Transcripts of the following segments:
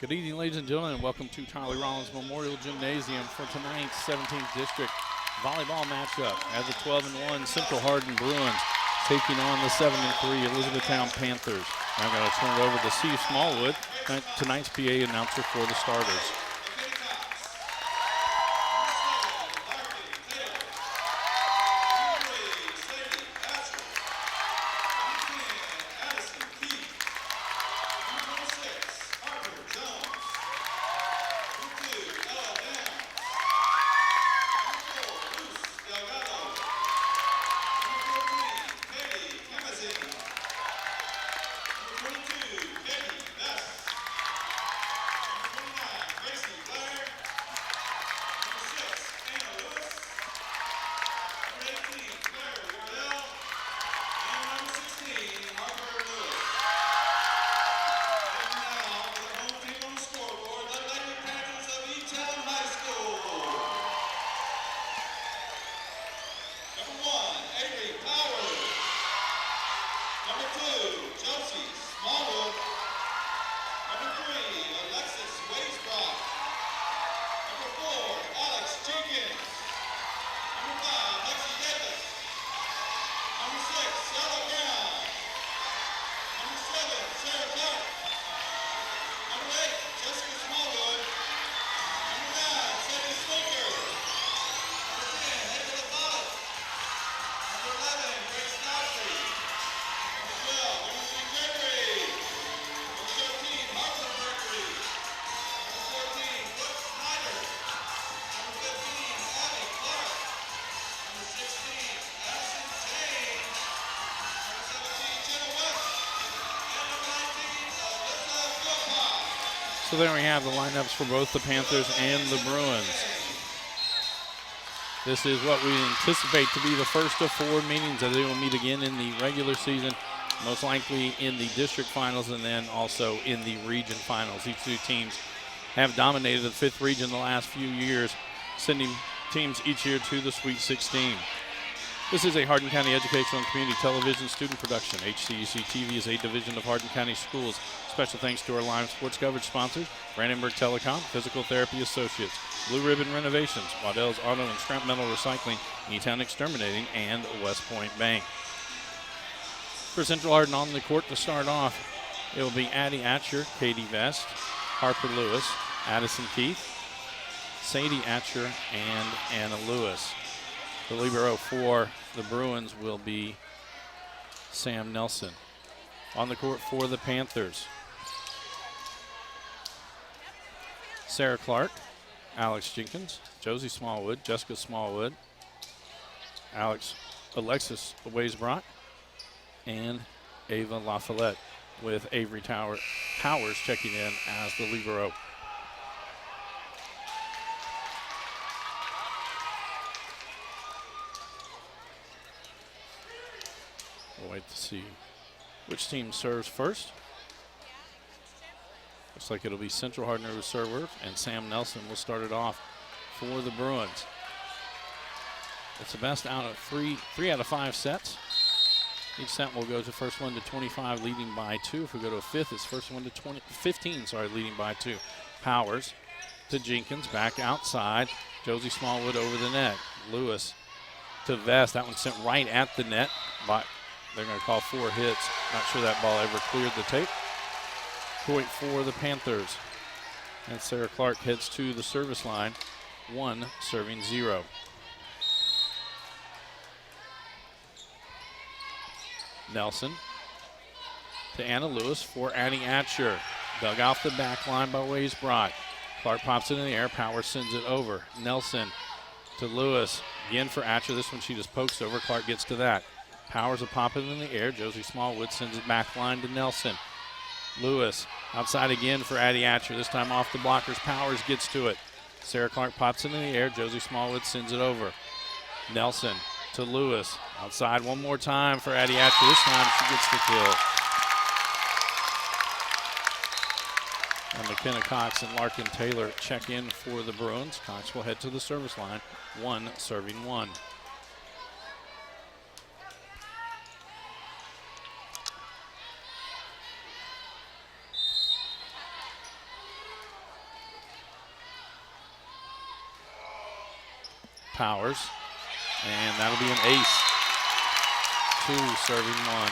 Good evening, ladies and gentlemen, and welcome to Charlie Rollins Memorial Gymnasium for tonight's 17th District volleyball matchup as the 12-1 Central Hardin Bruins taking on the 7-3 Elizabethtown Panthers. I'm going to turn it over to Steve Smallwood, tonight's PA announcer for the starters. So there we have the lineups for both the Panthers and the Bruins. This is what we anticipate to be the first of 4 meetings that they will meet again in the regular season, most likely in the district finals and then also in the region finals. These two teams have dominated the 5th region the last few years, sending teams each year to the Sweet 16. This is a Hardin County Educational and Community Television student production. HCEC-TV is a division of Hardin County Schools. Special thanks to our live sports coverage sponsors, Brandenburg Telecom, Physical Therapy Associates, Blue Ribbon Renovations, Waddell's Auto and Scrap Metal Recycling, E-Town Exterminating, and West Point Bank. For Central Hardin on the court to start off, it will be Addie Atcher, Katie Vest, Harper Lewis, Addison Keith, Sadie Atcher, and Anna Lewis. The libero for the Bruins will be Sam Nelson. On the court for the Panthers, Sarah Clark, Alex Jenkins, Josie Smallwood, Jessica Smallwood, Alexis Waysbrock, and Ava LaFollette, with Avery Powers checking in as the libero. We'll wait to see which team serves first. Looks like it'll be Central Hardin who will serve, and Sam Nelson will start it off for the Bruins. It's the best out of three out of 5 sets. Each set will go to first one to 25, leading by 2. If we go to a fifth, it's first one to 15, leading by 2. Powers to Jenkins, back outside. Josie Smallwood over the net. Lewis to Vest. That one sent right at the net, but they're going to call 4 hits. Not sure that ball ever cleared the tape. Point for the Panthers. And Sarah Clark heads to the service line. 1 serving 0. Nelson to Anna Lewis for Addie Atcher. Dug off the back line by Waysbrock. Clark pops it in the air. Powers sends it over. Nelson to Lewis. Again for Atcher. This one she just pokes over. Clark gets to that. Powers will pop it in the air. Josie Smallwood sends it back line to Nelson. Lewis outside again for Addie Atcher. This time off the blockers. Powers gets to it. Sarah Clark pops it in the air. Josie Smallwood sends it over. Nelson to Lewis. Outside one more time for Addie Atcher. This time she gets the kill. And McKenna Cox and Larkin Taylor check in for the Bruins. Cox will head to the service line. 1 serving 1. Powers. And that'll be an ace. 2 serving 1.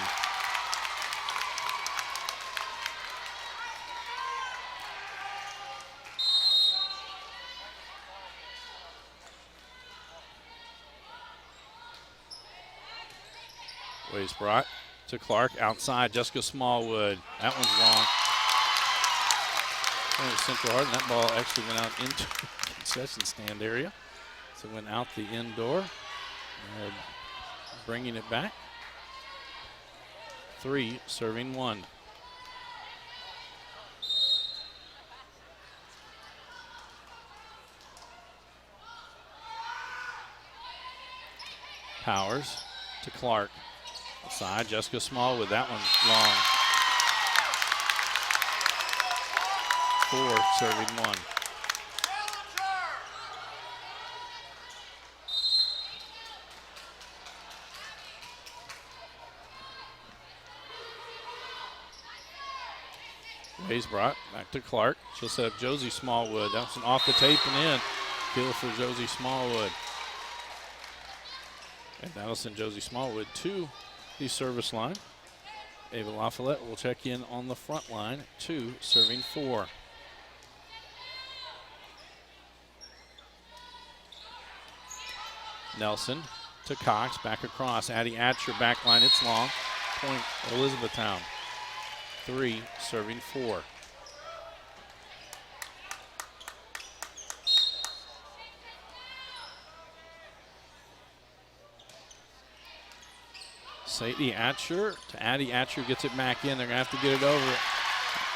Waves brought to Clark outside. Jessica Smallwood. That one's long. Central Hard, and that ball actually went out into the concession stand area. So it went out the indoor. Bringing it back. 3 serving 1. Powers to Clark. Side, Jessica Smallwood, that one long. 4 serving 1. Ways brought back to Clark. She'll set up Josie Smallwood. That was an off the tape and in. Kill for Josie Smallwood. And that'll send Josie Smallwood to the service line. Ava LaFollette will check in on the front line. 2 serving 4. Nelson to Cox, back across. Addie Atcher back line, it's long. Point Elizabethtown. 3 serving 4. Sadie Atcher to Addie Atcher, gets it back in. They're going to have to get it over.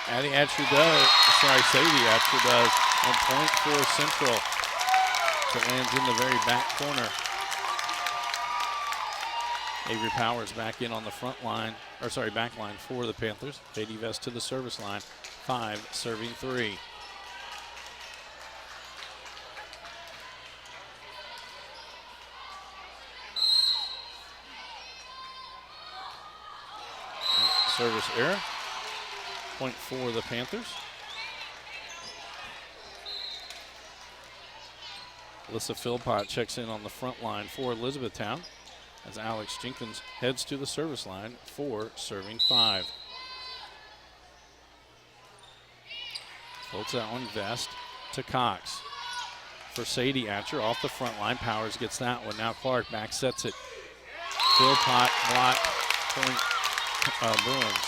Addie Atcher does. Sorry, Sadie Atcher does. And point for Central. So it lands in the very back corner. Avery Powers back in on the front line, or sorry, back line for the Panthers. Katie Vest to the service line. 5 serving 3. Service error. Point for the Panthers. Alyssa Philpott checks in on the front line for Elizabethtown as Alex Jenkins heads to the service line. 4 serving 5. Floats that one, Vest to Cox. For Sadie Atcher off the front line. Powers gets that one. Now Clark back sets it. Philpott block, point Bruins.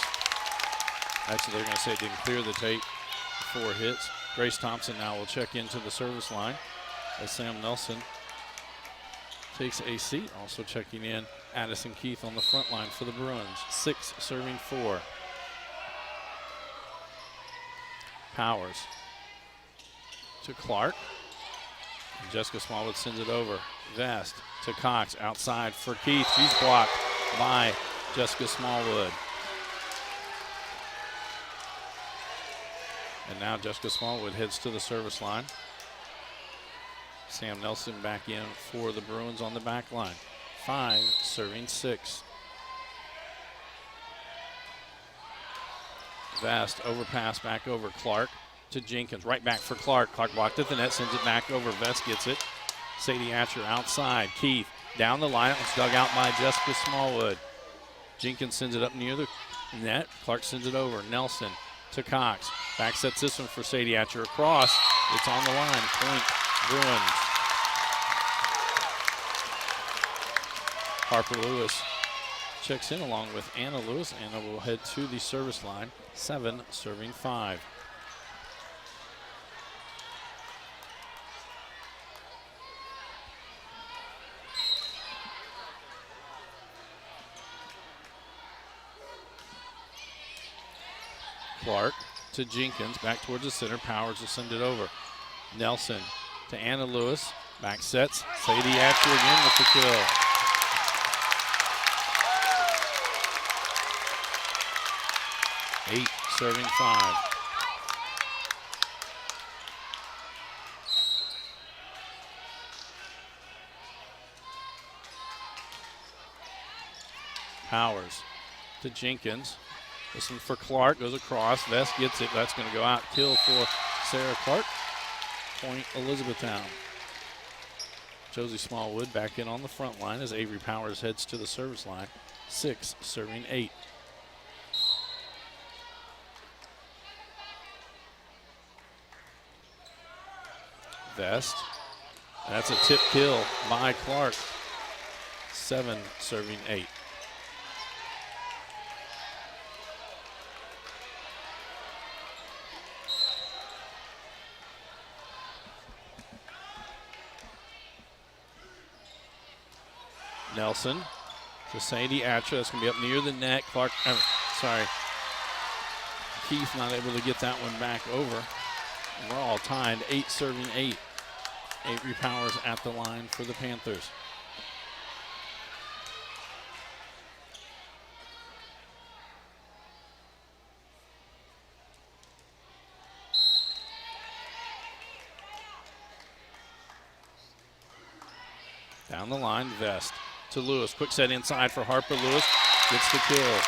Actually, they're going to say it didn't clear the tape. 4 hits. Grace Thompson now will check into the service line as Sam Nelson takes a seat. Also checking in, Addison Keith on the front line for the Bruins. 6 serving 4. Powers to Clark. And Jessica Smallwood sends it over. Vest to Cox outside for Keith. She's blocked by Jessica Smallwood. And now Jessica Smallwood heads to the service line. Sam Nelson back in for the Bruins on the back line. 5 serving 6. Vest overpass back over Clark to Jenkins. Right back for Clark. Clark blocked at the net, sends it back over. Vest gets it. Sadie Atcher outside. Keith down the line. It was dug out by Jessica Smallwood. Jenkins sends it up near the net. Clark sends it over. Nelson to Cox. Back sets this one for Sadie Atcher across. It's on the line. Point Bruins. Harper Lewis checks in along with Anna Lewis. Anna will head to the service line. 7 serving 5. Clark to Jenkins, back towards the center. Powers will send it over. Nelson to Anna Lewis, back sets. Sadie Atcher again with the kill. Eight serving 5. Powers to Jenkins. This one for Clark, goes across. Vest gets it. That's going to go out. Kill for Sarah Clark. Point Elizabethtown. Josie Smallwood back in on the front line as Avery Powers heads to the service line. 6 serving 8. Vest. That's a tip kill by Clark. 7 serving 8. Nelson to Sadie Atcher. That's going to be up near the net. Clark, Keith not able to get that one back over. And we're all tied, 8 serving 8. Avery Powers at the line for the Panthers. Down the line, Vest to Lewis. Quick set inside for Harper. Lewis gets the kill.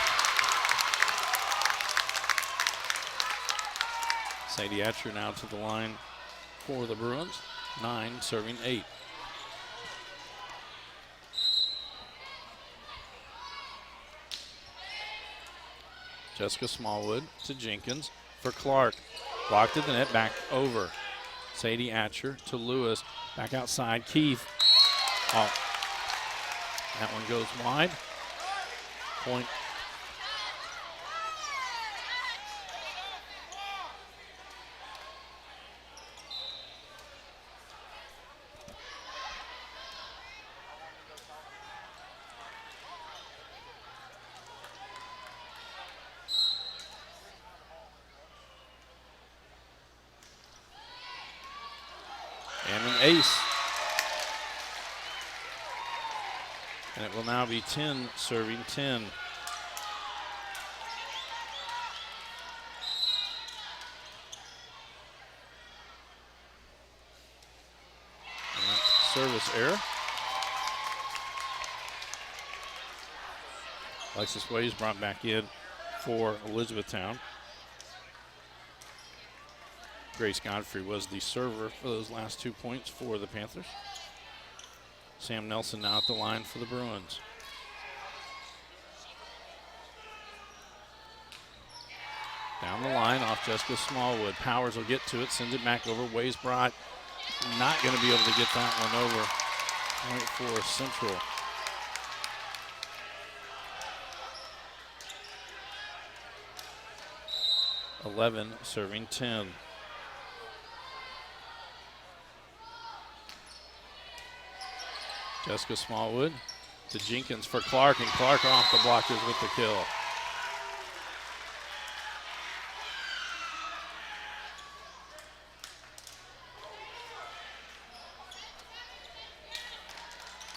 Sadie Atcher now to the line for the Bruins. 9 serving 8. Jessica Smallwood to Jenkins for Clark. Blocked at the net, back over. Sadie Atcher to Lewis. Back outside, Keith. Oh, that one goes wide. Point. And an ace. And it will now be 10 serving 10. Service error. Alexis Ways brought back in for Elizabethtown. Grace Godfrey was the server for those last 2 points for the Panthers. Sam Nelson now at the line for the Bruins. Down the line off Jessica Smallwood. Powers will get to it, sends it back over. Ways brought. Not going to be able to get that one over. Point for Central. (11) serving 10. Jessica Smallwood to Jenkins for Clark, and Clark off the blockers with the kill.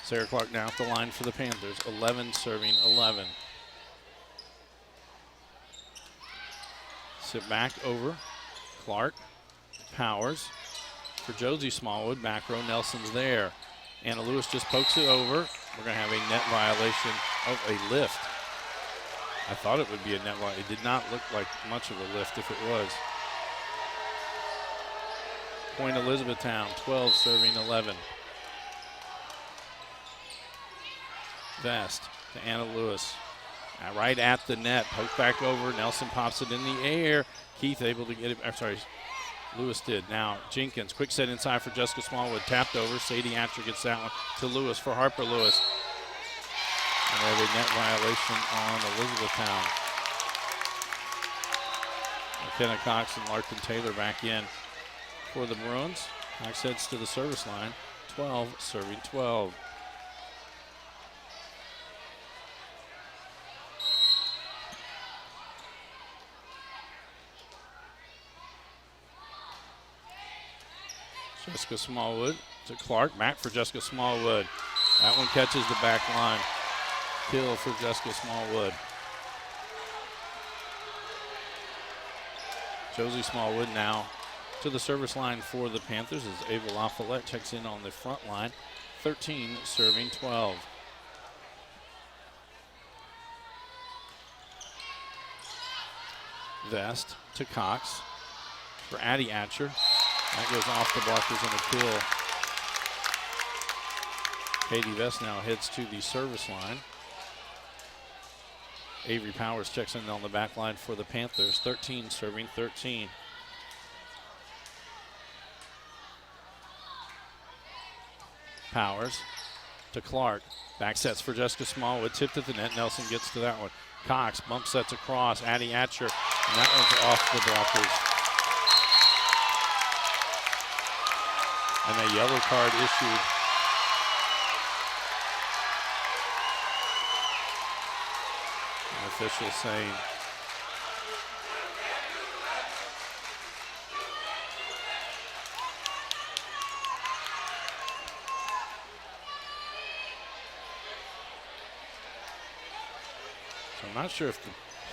Sarah Clark now at the line for the Panthers. 11 serving 11. Sit back over. Clark, Powers for Josie Smallwood. Back row, Nelson's there. Anna Lewis just pokes it over. We're going to have a net violation of a lift. I thought it would be a net violation. It did not look like much of a lift if it was. Point Elizabethtown, 12 serving 11. Vest to Anna Lewis. Right at the net, poke back over. Nelson pops it in the air. Keith able to get it. I'm sorry, Lewis did. Now Jenkins, quick set inside for Jessica Smallwood. Tapped over. Sadie Atcher gets that one to Lewis for Harper Lewis. And we have a net violation on Elizabethtown. McKenna Cox and Larkin Taylor back in for the Bruins. Cox heads to the service line. 12 serving 12. Jessica Smallwood to Clark. Back for Jessica Smallwood. That one catches the back line. Kill for Jessica Smallwood. Josie Smallwood now to the service line for the Panthers as Ava LaFollette checks in on the front line. 13 serving 12. Vest to Cox for Addie Atcher. That goes off the blockers and a kill. Katie Vest now heads to the service line. Avery Powers checks in on the back line for the Panthers. 13 serving 13. Powers to Clark. Back sets for Jessica Smallwood. Tipped at the net. Nelson gets to that one. Cox bump sets across. Addie Atcher. And that one's off the blockers. And a yellow card issued. An official saying I'm not sure if the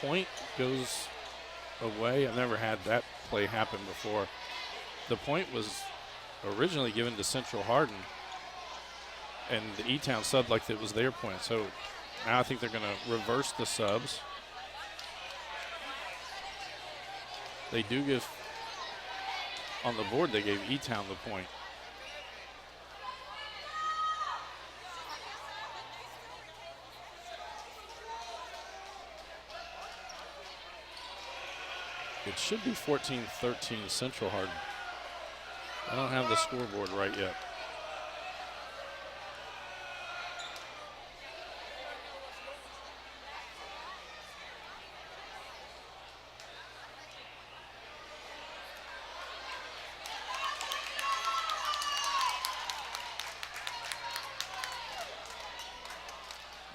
point goes away. I've never had that play happen before. The point was originally given to Central Hardin, and the E-Town subbed like it was their point. So now I think they're going to reverse the subs. They do give, on the board, they gave E-Town the point. It should be 14-13 Central Hardin. I don't have the scoreboard right yet.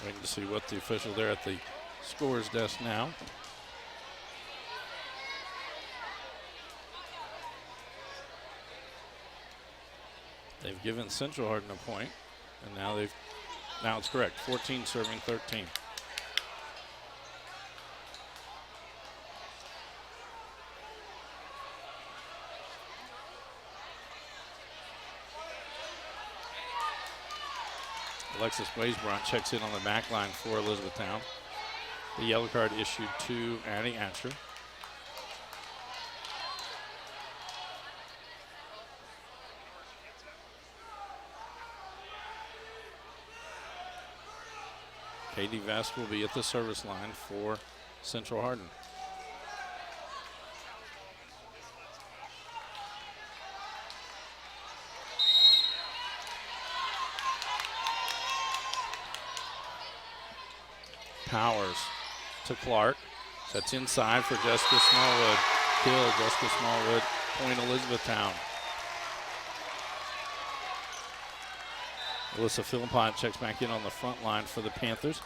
Waiting to see what the official there at the scorer's desk now. They've given Central Hardin a point, and now it's correct. 14 serving 13. Alexis Waysbront checks in on the back line for Elizabethtown. The yellow card issued to Addie Atcher. Katie Vest will be at the service line for Central Hardin. Powers to Clark. Sets inside for Jessica Smallwood. Kill Jessica Smallwood. Point Elizabethtown. Alyssa Philippot checks back in on the front line for the Panthers.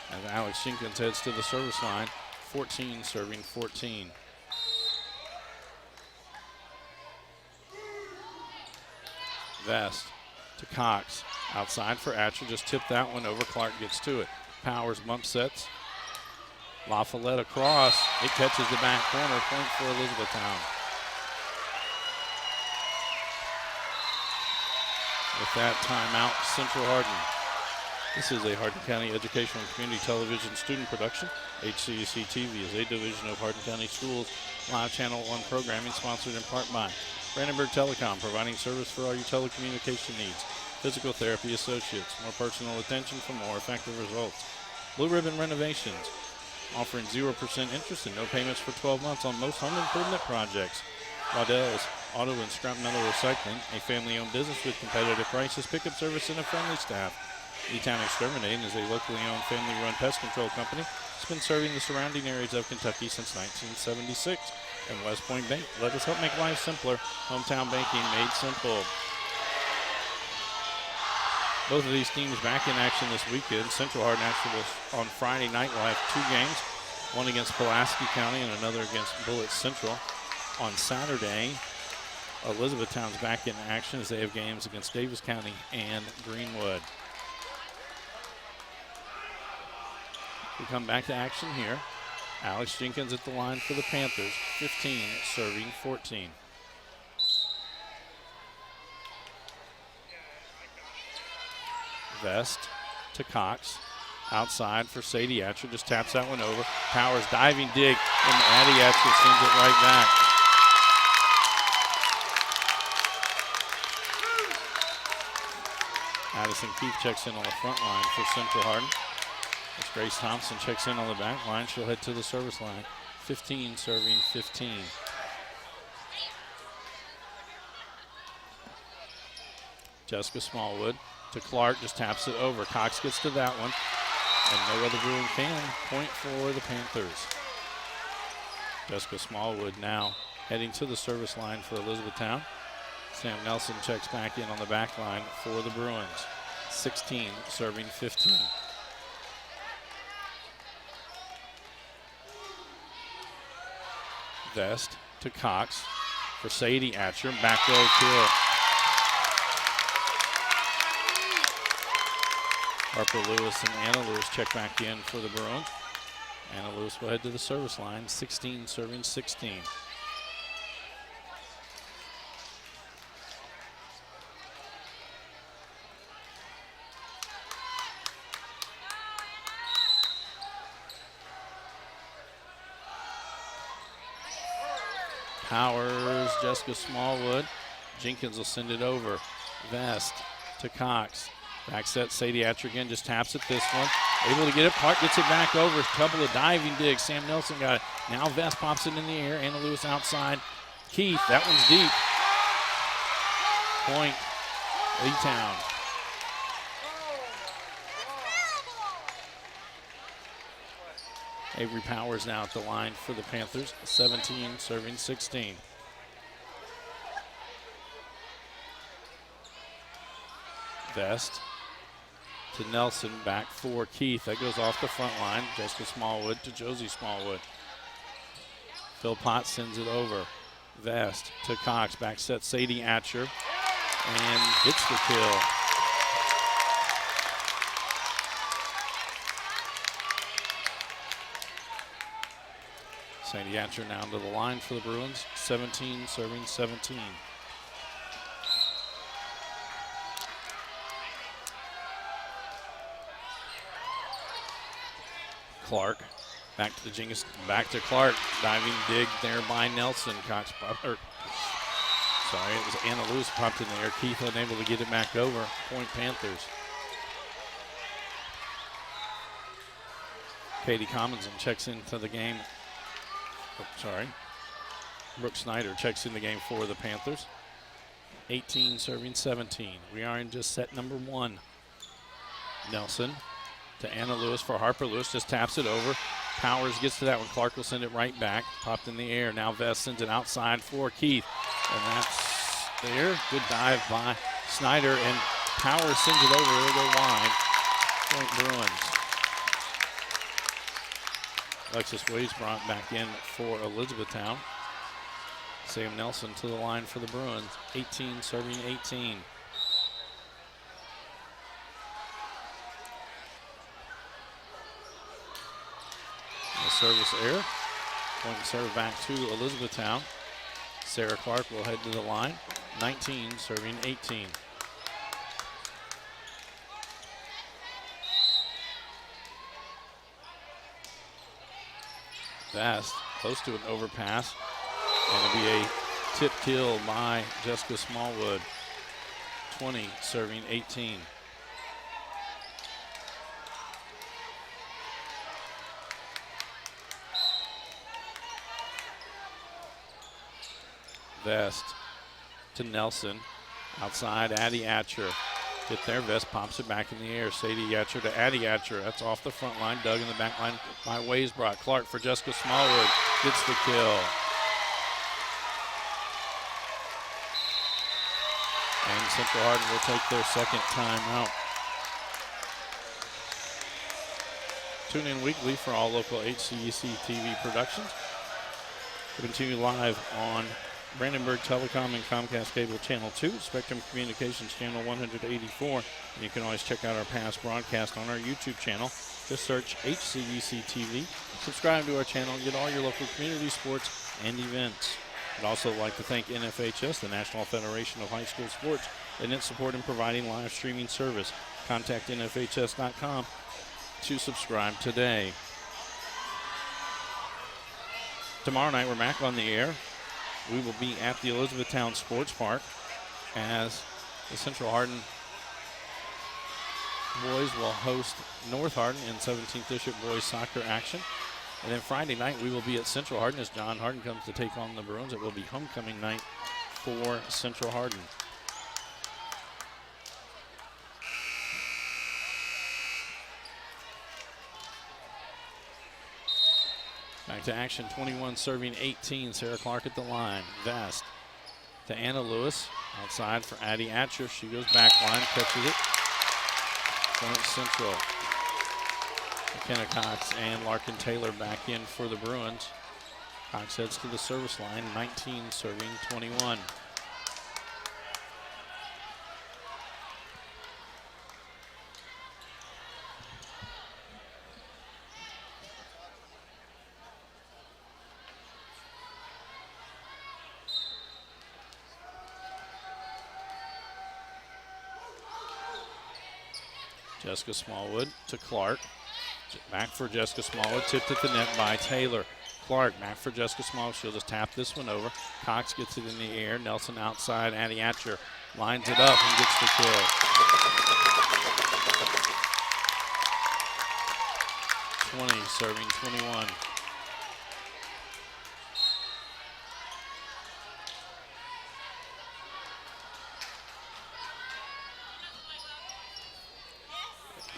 As Alex Jenkins heads to the service line. 14 serving 14. Vest to Cox. Outside for Atcher. Just tipped that one over. Clark gets to it. Powers bump sets. La Follette across. It catches the back corner. Point for Elizabethtown. With that timeout, Central Hardin. This is a Hardin County Educational and Community Television student production. HCEC-TV is a division of Hardin County Schools live channel 1 programming sponsored in part by Brandenburg Telecom, providing service for all your telecommunication needs. Physical Therapy Associates, more personal attention for more effective results. Blue Ribbon Renovations, offering 0% interest and no payments for 12 months on most home improvement projects. Waddell's Auto and Scrap Metal Recycling, a family-owned business with competitive prices, pickup service, and a friendly staff. E-Town Exterminating is a locally owned family-run pest control company. It's been serving the surrounding areas of Kentucky since 1976. And West Point Bank, let us help make life simpler. Hometown banking made simple. Both of these teams back in action this weekend. Central Hardin actually was on Friday night. We'll have 2 games, one against Pulaski County and another against Bullitt Central. On Saturday, Elizabethtown's back in action as they have games against Davis County and Greenwood. We come back to action here. Alex Jenkins at the line for the Panthers, 15 serving 14. Vest to Cox. Outside for Sadie Atcher, just taps that one over. Powers diving dig, and Addie Atcher sends it right back. Madison Keith checks in on the front line for Central Hardin. As Grace Thompson checks in on the back line, she'll head to the service line. 15 serving 15. Jessica Smallwood to Clark, just taps it over. Cox gets to that one, and no other Bruin can. Point for the Panthers. Jessica Smallwood now heading to the service line for Elizabethtown. Sam Nelson checks back in on the back line for the Bruins. 16 serving 15. Vest to Cox for Sadie Atcher. Back row kill. Harper Lewis and Anna Lewis check back in for the Bruins. Anna Lewis will head to the service line. 16 serving 16. Powers, Jessica Smallwood. Jenkins will send it over. Vest to Cox. Back set, Sadie Atcher again, just taps it this one. Able to get it, Clark gets it back over. Couple of diving digs, Sam Nelson got it. Now Vest pops it in the air, Anna Lewis outside. Keith, that one's deep. Point, Lee-Town. Avery Powers now at the line for the Panthers, 17 serving 16. Vest to Nelson, back for Keith. That goes off the front line. Jessica Smallwood to Josie Smallwood. Phil Potts sends it over. Vest to Cox, back set Sadie Atcher, and gets the kill. Sadie Atcher now to the line for the Bruins, 17 serving 17. Clark, back to the Jenkins, back to Clark, diving dig there by Nelson. Cox, it was Anna Lewis popped in there. Keith unable to get it back over. Point Panthers. Katie Commonson checks into the game. Brooke Snyder checks in the game for the Panthers. 18 serving 17. We are in just set number 1. Nelson to Anna Lewis for Harper Lewis, just taps it over. Powers gets to that one. Clark will send it right back. Popped in the air. Now Vest sends it outside for Keith. And that's there. Good dive by Snyder, and Powers sends it over. It'll go wide. Point Bruins. Alexis Wade's brought back in for Elizabethtown. Sam Nelson to the line for the Bruins. 18 serving 18. The service error. Point and serve back to Elizabethtown. Sarah Clark will head to the line. 19 serving 18. Vast close to an overpass. And it'll be a tip kill by Jessica Smallwood. 20 serving 18. Vest to Nelson. Outside, Addie Atcher. Get there, Vest pops it back in the air. Sadie Atcher to Addie Atcher. That's off the front line. Dug in the back line by Waysbrock. Clark for Jessica Smallwood. Gets the kill. And Central Hardin will take their second timeout. Tune in weekly for all local HCEC-TV productions. We continue live on Brandenburg Telecom and Comcast Cable Channel 2, Spectrum Communications Channel 184. And you can always check out our past broadcast on our YouTube channel. Just search HCEC-TV. Subscribe to our channel and get all your local community sports and events. I'd also like to thank NFHS, the National Federation of High School Sports, and its support in providing live streaming service. Contact NFHS.com to subscribe today. Tomorrow night, we're back on the air. We will be at the Elizabethtown Sports Park as the Central Hardin boys will host North Hardin in 17th District boys soccer action. And then Friday night we will be at Central Hardin as John Hardin comes to take on the Bruins. It will be homecoming night for Central Hardin. Back to action, 21 serving 18. Sarah Clark at the line. Vest to Anna Lewis. Outside for Addie Atcher. She goes back line, catches it. Point Central. McKenna Cox and Larkin Taylor back in for the Bruins. Cox heads to the service line, 19 serving 21. Jessica Smallwood to Clark. Back for Jessica Smallwood. Tipped at the net by Taylor. Clark back for Jessica Smallwood. She'll just tap this one over. Cox gets it in the air. Nelson outside. Addie Atcher lines it up and gets the kill. 20 serving 21.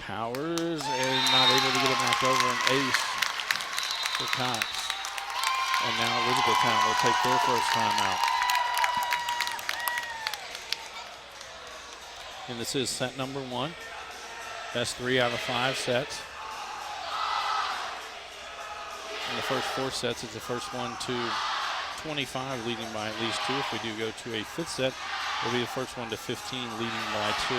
Powers and not able to get it back over. An ace for Cox. And now Elizabethtown will take their first timeout. And this is set number 1. Best 3 out of 5 sets. In the first 4 sets, it's the first one to 25, leading by at least 2. If we do go to a 5th set, it'll be the first one to 15, leading by 2.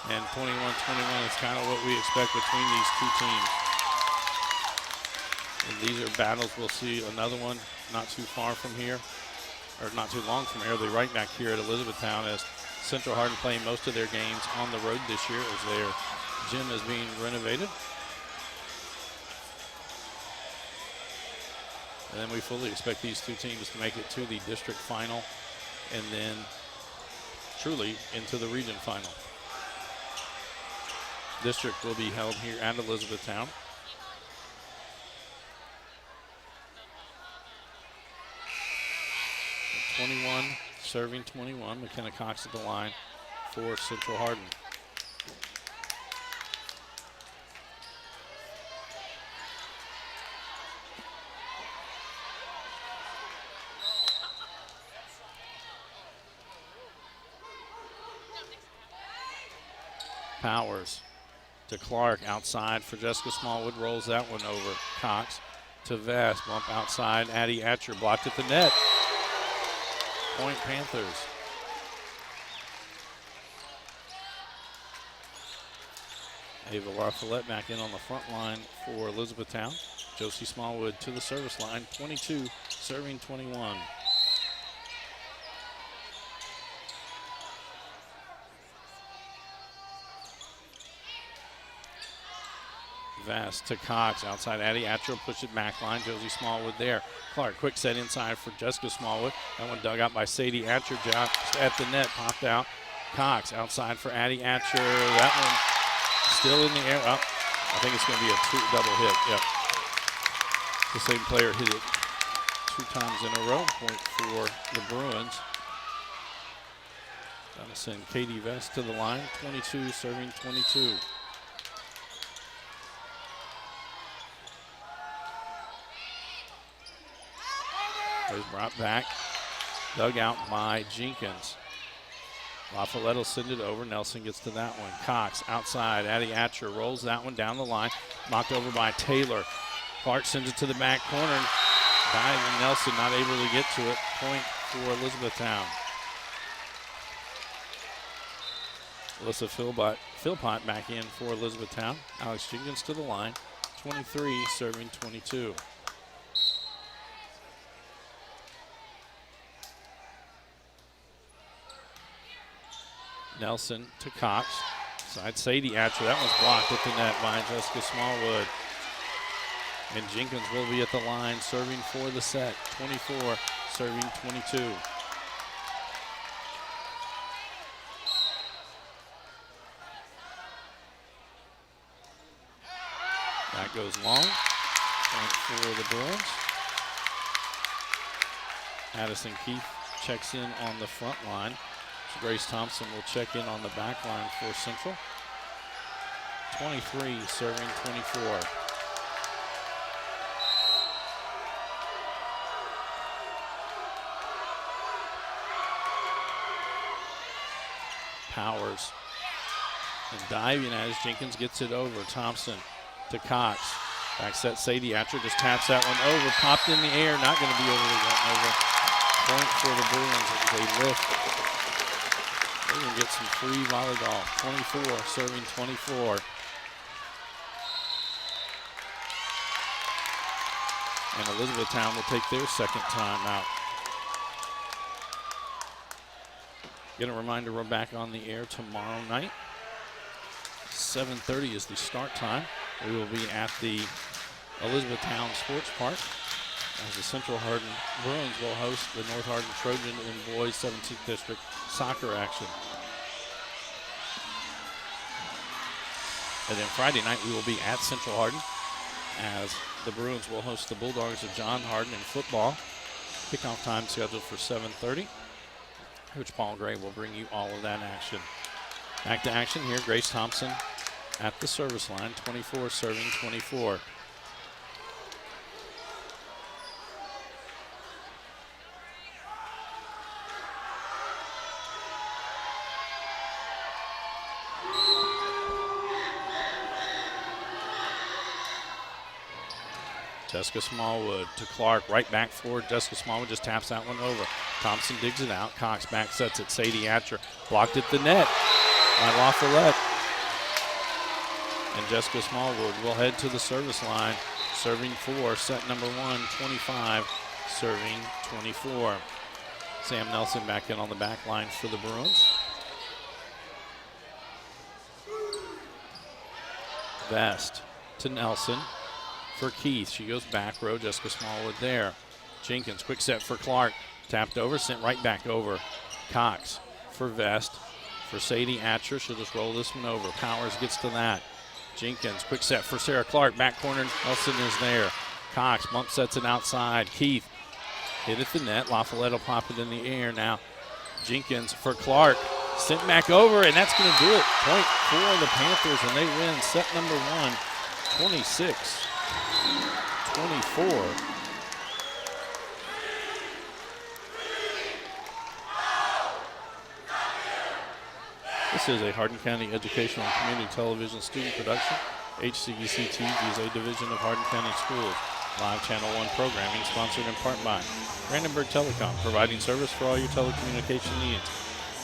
And 21-21 is kind of what we expect between these two teams. And these are battles. We'll see another one not too far from here, or not too long from here. They're right back here at Elizabethtown as Central Hardin playing most of their games on the road this year as their gym is being renovated. And then we fully expect these two teams to make it to the district final and then truly into the region final. District will be held here at Elizabethtown. So 21 serving 21. McKenna Cox at the line for Central Hardin. Powers to Clark outside for Jessica Smallwood, rolls that one over. Cox to Vest, bump outside. Addie Atcher blocked at the net. Point Panthers. Ava LaFollette back in on the front line for Elizabethtown. Josie Smallwood to the service line, 22 serving 21. Vest to Cox outside. Addie Atcher push it back line. Josie Smallwood there. Clark quick set inside for Jessica Smallwood. That one dug out by Sadie Atcher. Just at the net, popped out. Cox outside for Addie Atcher. That one still in the air. Oh, I think it's going to be a double hit. Yep. The same player hit it 2 times in a row. Point for the Bruins. Gotta send Katie Vest to the line. 22 serving 22. Was brought back, dug out by Jenkins. LaFollette will send it over. Nelson gets to that one. Cox outside. Addie Atcher rolls that one down the line. Knocked over by Taylor. Clark sends it to the back corner. Diving Nelson not able to get to it. Point for Elizabethtown. Alyssa Philpott back in for Elizabethtown. Alex Jenkins to the line. 23 serving 22. Nelson to Cox. Side Sadie Atcher. That one's blocked at the net by Jessica Smallwood. And Jenkins will be at the line serving for the set. 24 serving 22. That goes long. Point for the Bruins. Addison Keith checks in on the front line. So Grace Thompson will check in on the back line for Central. 23 serving 24. Powers and diving as Jenkins gets it over. Thompson to Cox. Back set Sadie Atcher just taps that one over. Popped in the air, not going to be over. Point for the Bruins as they lift. They're going to get some free volleyball. 24 serving 24. And Elizabethtown will take their second time out. Get a reminder, we're back on the air tomorrow night. 7:30 is the start time. We will be at the Elizabethtown Sports Park as the Central Hardin Bruins will host the North Hardin Trojan in boys 17th District soccer action. And then Friday night we will be at Central Hardin as the Bruins will host the Bulldogs of John Hardin in football. Kickoff time scheduled for 7:30. Coach Paul Gray will bring you all of that action. Back to action here. Grace Thompson at the service line. 24 serving 24. Jessica Smallwood to Clark, right back forward. Jessica Smallwood just taps that one over. Thompson digs it out. Cox back sets it. Sadie Atcher blocked at the net by LaFollette. And Jessica Smallwood will head to the service line, serving for set number 1, 25, serving 24. Sam Nelson back in on the back line for the Bruins. Vest to Nelson. For Keith, she goes back row. Jessica Smallwood there. Jenkins, quick set for Clark. Tapped over, sent right back over. Cox for Vest. For Sadie Atcher, she'll just roll this one over. Powers gets to that. Jenkins, quick set for Sarah Clark. Back corner, Nelson is there. Cox bump sets it outside. Keith hit at the net. LaFollette will pop it in the air now. Jenkins for Clark. Sent back over, and that's going to do it. Point for the Panthers, and they win set number 1, 26. 24. This is a Hardin County Educational and Community Television student production. HCEC-TV is a division of Hardin County Schools. Live Channel 1 programming sponsored in part by Brandenburg Telecom, providing service for all your telecommunication needs.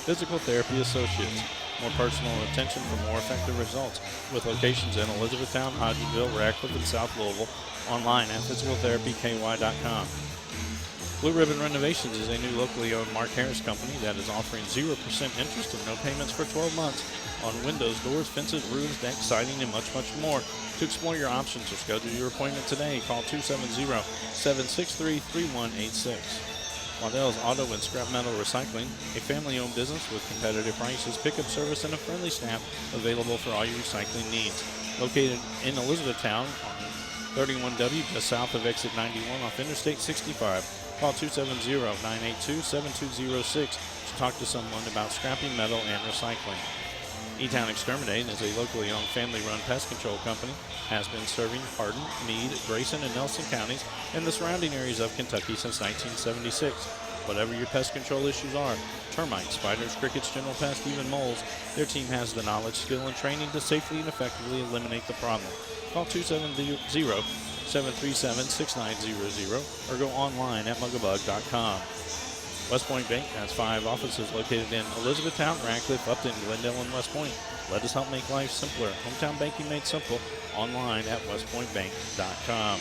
Physical Therapy Associates. More personal attention for more effective results. With locations in Elizabethtown, Hodgenville, Radcliffe, and South Louisville. Online at physicaltherapyky.com. Blue Ribbon Renovations is a new locally owned Mark Harris company that is offering 0% interest and no payments for 12 months on windows, doors, fences, roofs, decks, siding, and much, much more. To explore your options or schedule your appointment today, call 270-763-3186. Waddell's Auto and Scrap Metal Recycling, a family-owned business with competitive prices, pickup service, and a friendly staff available for all your recycling needs. Located in Elizabethtown on 31W, just south of exit 91 off Interstate 65. Call 270-982-7206 to talk to someone about scrapping metal and recycling. E-Town Exterminating is a locally owned family-run pest control company. Has been serving Hardin, Meade, Grayson, and Nelson counties and the surrounding areas of Kentucky since 1976. Whatever your pest control issues are, termites, spiders, crickets, general pests, even moles, their team has the knowledge, skill, and training to safely and effectively eliminate the problem. Call 270-737-6900 or go online at mugabug.com. West Point Bank has 5 offices located in Elizabethtown, Radcliffe, Upton, Glendale, and West Point. Let us help make life simpler. Hometown banking made simple. Online at westpointbank.com.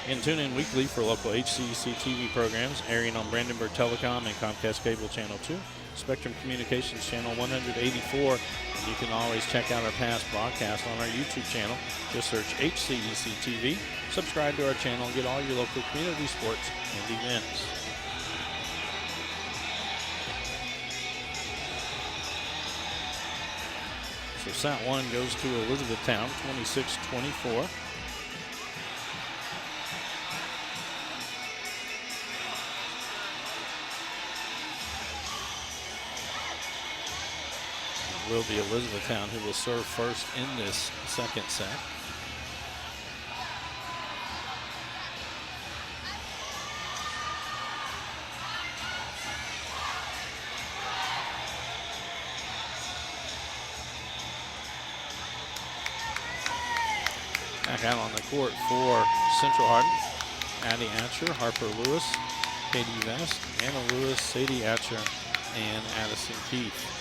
And tune in weekly for local HCEC-TV programs airing on Brandenburg Telecom and Comcast Cable Channel 2, Spectrum Communications Channel 184, and you can always check out our past broadcasts on our YouTube channel. Just search HCEC-TV, subscribe to our channel, and get all your local community sports and events. So So set one goes to Elizabethtown, 26-24. It will be Elizabethtown who will serve first in this second set. Back out on the court for Central Hardin. Addie Atcher, Harper Lewis, Katie Vest, Anna Lewis, Sadie Atcher, and Addison Keith.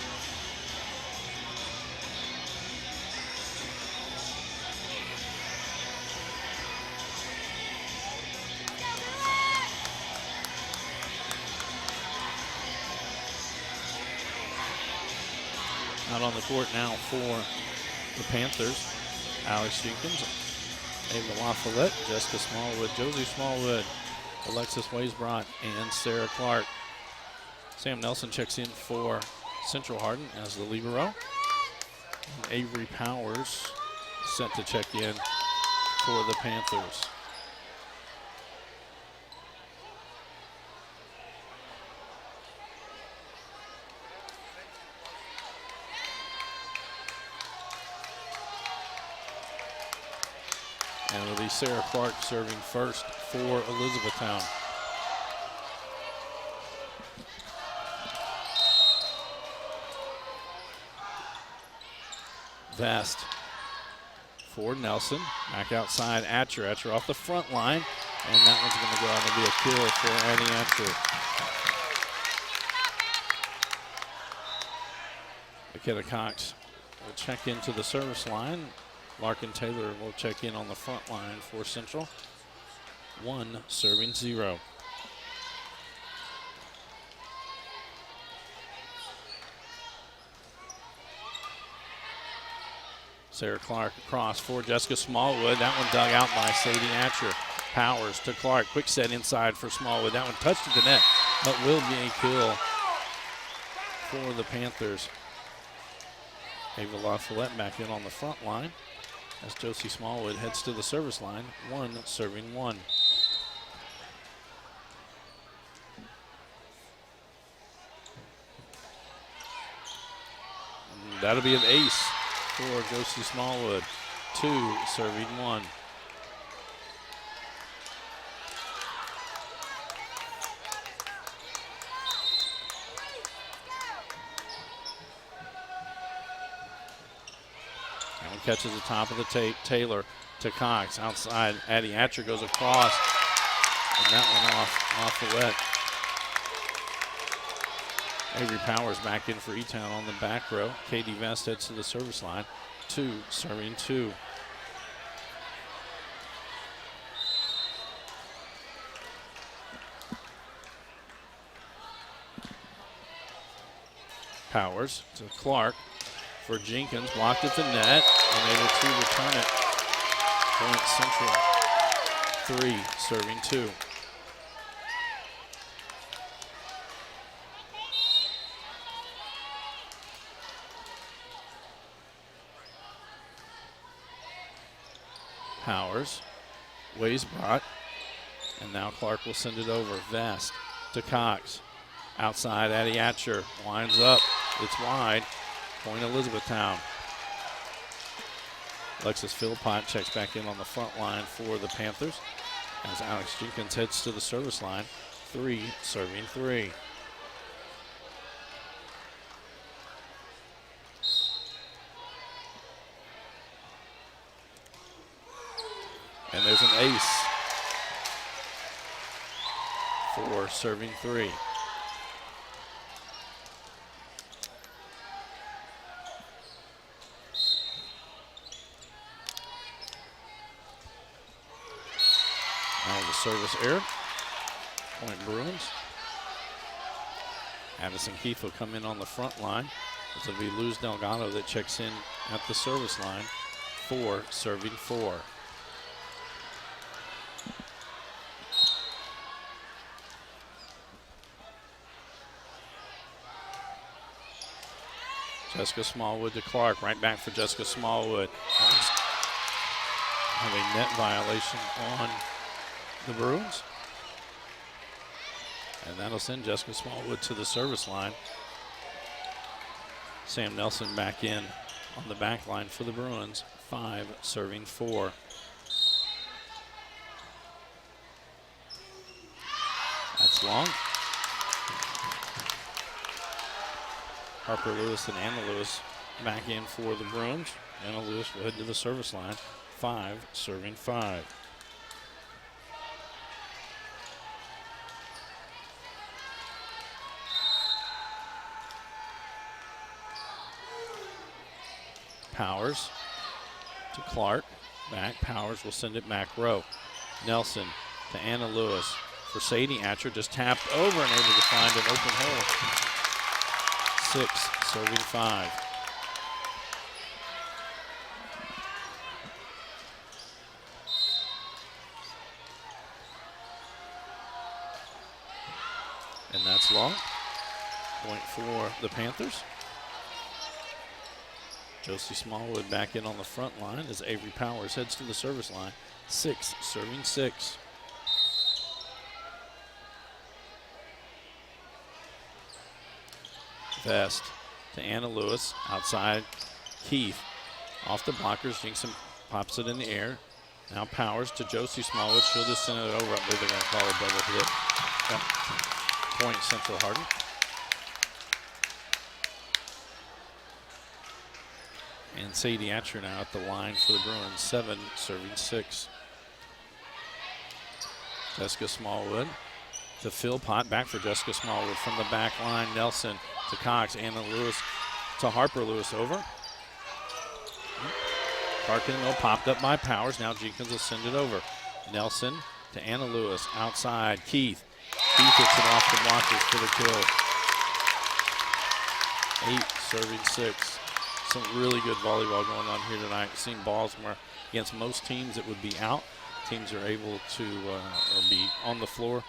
Out on the court now for the Panthers. Alex Jenkins, Ava LaFollette, Jessica Smallwood, Josie Smallwood, Alexis Waysbrot, and Sarah Clark. Sam Nelson checks in for Central Hardin as the libero. And Avery Powers set to check in for the Panthers. And it'll be Sarah Clark serving first for Elizabethtown. Vest for Nelson. Back outside, Atcher. Atcher off the front line. And that one's going to go out and be a kill for Annie Atcher. McKenna Cox will check into the service line. Larkin Taylor will check in on the front line for Central. 1 serving 0. Sarah Clark across for Jessica Smallwood. That one dug out by Sadie Atcher. Powers to Clark. Quick set inside for Smallwood. That one touched the net, but will be a kill for the Panthers. Ava LaFollette back in on the front line as Josie Smallwood heads to the service line. 1 serving 1. And that'll be an ace for Josie Smallwood. 2 serving 1. Catches the top of the tape. Taylor to Cox. Outside, Addie Atcher goes across. And that one off the wet. Avery Powers back in for E-Town on the back row. Katie Vest heads to the service line. 2 serving 2. Powers to Clark. For Jenkins, blocked at the net, unable to return it. Point Central. 3 serving 2. Powers, Waysbrot, and now Clark will send it over. Vest to Cox. Outside, Addie Atcher winds up. It's wide. Point Elizabethtown. Alexis Philpott checks back in on the front line for the Panthers as Alex Jenkins heads to the service line. 3 serving 3. And there's an ace for serving 3. Service error. Point Bruins. Addison Keith will come in on the front line. It'll be Luz Delgado that checks in at the service line. 4 serving 4. Jessica Smallwood to Clark. Right back for Jessica Smallwood. Have a net violation on the Bruins. And that'll send Jessica Smallwood to the service line. Sam Nelson back in on the back line for the Bruins. 5 serving 4. That's long. Harper Lewis and Anna Lewis back in for the Bruins. Anna Lewis will head to the service line. 5 serving 5. Powers to Clark. Back. Powers will send it back row. Nelson to Anna Lewis for Sadie Atcher. Just tapped over and able to find an open hole. 6 serving 5. And that's long. Point for the Panthers. Josie Smallwood back in on the front line as Avery Powers heads to the service line. 6 serving 6. Vest to Anna Lewis. Outside Keith. Off the blockers. Jinxon pops it in the air. Now Powers to Josie Smallwood. She'll just send it over. I believe they're going to call a double hit. Yep. Point Central Hardin. And Sadie Atcher now at the line for the Bruins. 7 serving 6. Jessica Smallwood to Philpott. Back for Jessica Smallwood from the back line. Nelson to Cox. Anna Lewis to Harper Lewis over. Parkinville popped up by Powers. Now Jenkins will send it over. Nelson to Anna Lewis. Outside Keith. Keith hits it off the blockers for the kill. 8 serving 6. Some really good volleyball going on here tonight. Seen balls where against most teams it would be out. Teams are able to or be on the floor.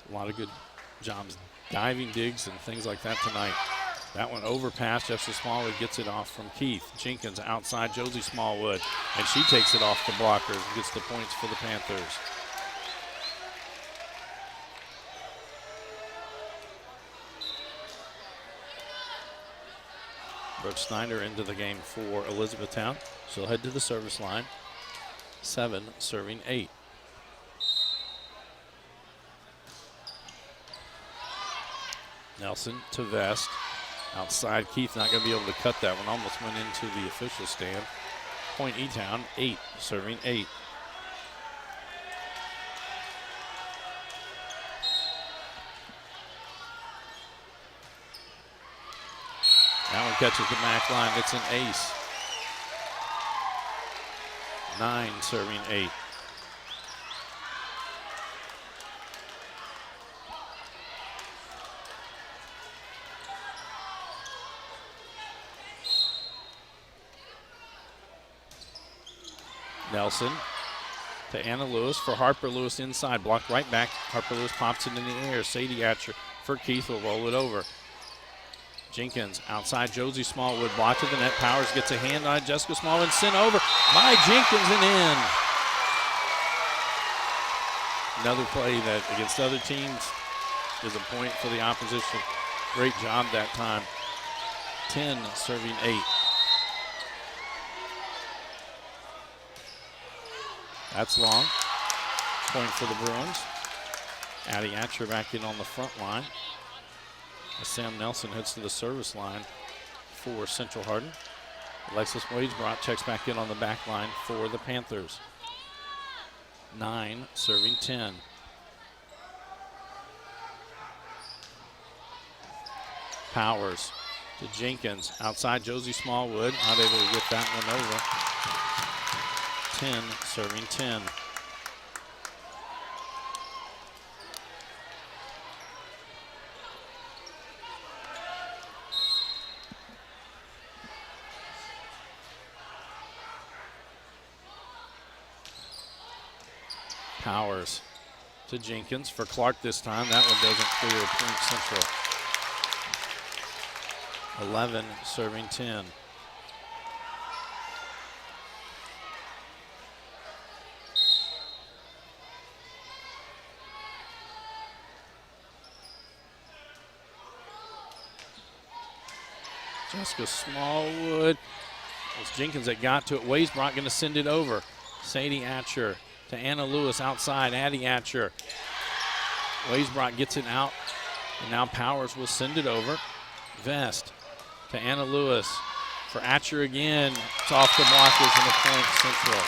A lot of good jobs, diving digs and things like that tonight. That one overpass. Jessica Smallwood gets it off from Keith. Jenkins outside Josie Smallwood, and she takes it off the blockers and gets the points for the Panthers. Brooke Snyder into the game for Elizabethtown. She'll head to the service line. 7 serving 8. Nelson to Vest. Outside Keith, not going to be able to cut that one. Almost went into the official stand. Point E-Town, 8 serving 8. That one catches the back line. It's an ace. 9 serving 8. Nelson to Anna Lewis for Harper Lewis inside. Blocked right back. Harper Lewis pops it in the air. Sadie Atcher for Keith will roll it over. Jenkins outside Josie Smallwood, blocked to the net. Powers gets a hand on Jessica Smallwood, sent over by Jenkins and in. Another play that against other teams is a point for the opposition. Great job that time. 10 serving 8. That's long. Point for the Bruins. Addie Atcher back in on the front line. Sam Nelson heads to the service line for Central Hardin. Alexis Wagebrock checks back in on the back line for the Panthers. 9 serving 10. Powers to Jenkins. Outside Josie Smallwood. Not able to get that one over. 10 serving 10. Powers to Jenkins for Clark this time. That one doesn't clear. Point Central. 11 serving 10. Jessica Smallwood. It was Jenkins that got to it. Waysbrock going to send it over. Sadie Atcher to Anna Lewis outside. Addie Atcher. Waysbrock gets it out. And now Powers will send it over. Vest to Anna Lewis. For Atcher again. It's off the blockers and a point Central.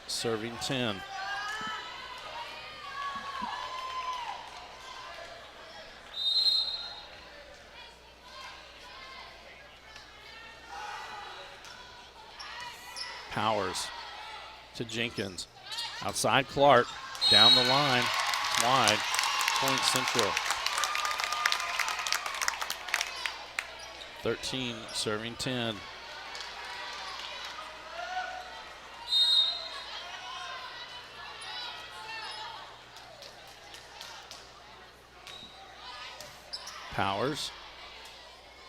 Serving 10. Powers to Jenkins. Outside Clark. Down the line. Wide. Point Central. 13 serving 10. Powers